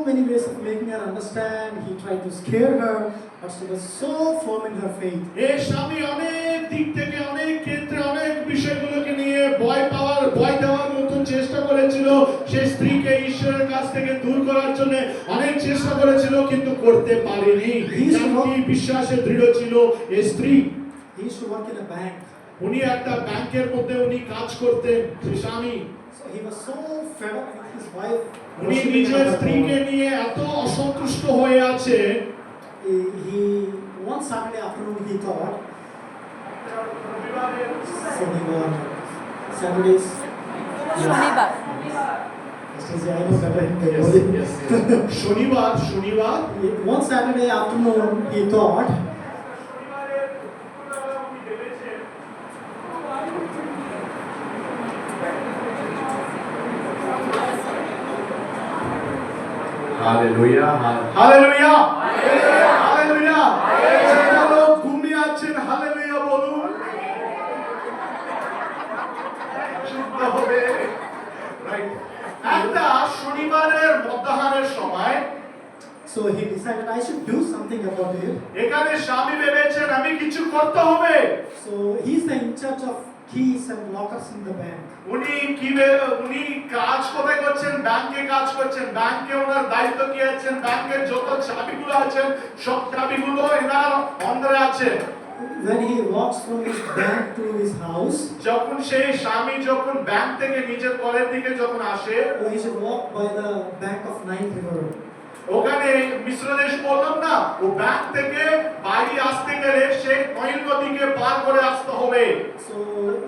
Speaker 3: many ways of making her understand. He tried to scare her, but she was so firm in her faith.
Speaker 1: এই স্বামী অনেক দিক থেকে, অনেক ক্ষেত্রে, অনেক বিষয়গুলোকে নিয়ে ভয় দেওয়ার মতন চেষ্টা করেছিল। সেই স্ত্রীকে ঈশ্বরের কাছ থেকে দূর করার জন্য অনেক চেষ্টা করেছিল, কিন্তু করতে পারেনি। কারণ কি বিশ্বাসে দৃঢ় ছিল এই স্ত্রী।
Speaker 3: He used to work in a bank.
Speaker 1: উনি একটা ব্যাংকের মধ্যে উনি কাজ করতেন, সেই স্বামী।
Speaker 3: So he was so fed up with his wife.
Speaker 1: উনি নিজের স্ত্রীকে নিয়ে এত অসন্তুষ্ট হয়ে আছে।
Speaker 3: He one Saturday afternoon he thought, Saturdays.
Speaker 4: শনিবার
Speaker 3: I know better in Bengali.
Speaker 1: শনিবার
Speaker 3: One Saturday afternoon he thought,
Speaker 1: hallelujah, hallelujah, hallelujah. যারা লোক ঘুমিয়ে আছেন হালেলুয়া বলুন। শুদ্ধ হবে। Right. একটা শনিবারের মধ্যাহ্নের সময়
Speaker 3: so he decided I should do something about it.
Speaker 1: এখানে স্বামী ভেবেছেন আমি কিছু করতে হবে।
Speaker 3: So he's the in charge of keys and lockers in the bank.
Speaker 1: উনি কাজ কোথায় করছেন? ব্যাংকে কাজ করছেন। ব্যাংকে ওনার দায়িত্ব কি আছেন? ব্যাংকের যত চাবিগুলো আছেন সব চাবিগুলো এনার অন্দরে আছে।
Speaker 3: When he walks from his bank to his house,
Speaker 1: যখন সেই স্বামী যখন ব্যাংক থেকে নিজের ঘরের দিকে যখন আসে,
Speaker 3: he should walk by the bank of Nile River.
Speaker 1: ওখানে মিশ্র দেশ বললাম না, ও ব্যাংক থেকে বাইরে আসতে গেলে সে নইল নদীকে পার করে আসতে হবে।
Speaker 3: So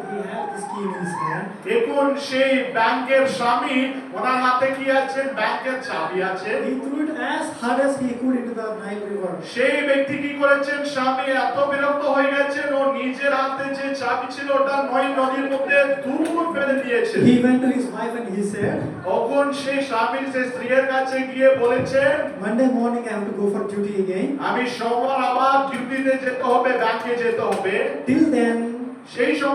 Speaker 3: he had this key in his hand.
Speaker 1: এখন সেই ব্যাংকের স্বামী ওনার হাতে কি আছে? ব্যাংকের চাবি আছে।
Speaker 3: He threw it as hard as he could into the Nile River.
Speaker 1: সেই ব্যক্তি কি করেছেন? স্বামী এত বিরক্ত হয়ে গেছেন, ও নিজের হাতে যে চাবি ছিল ওটা নইল নদীর মধ্যে দূর ফেলে দিয়েছে।
Speaker 3: He went to his wife and he said,
Speaker 1: তখন সেই স্বামী সেই স্ত্রীর কাছে গিয়ে বলেছে,
Speaker 3: Monday morning I have to go for duty again.
Speaker 1: আমি সোমবার আবার ডিউটিতে যেতে হবে, ব্যাংকে যেতে হবে।
Speaker 3: Till then,
Speaker 1: সেই সময়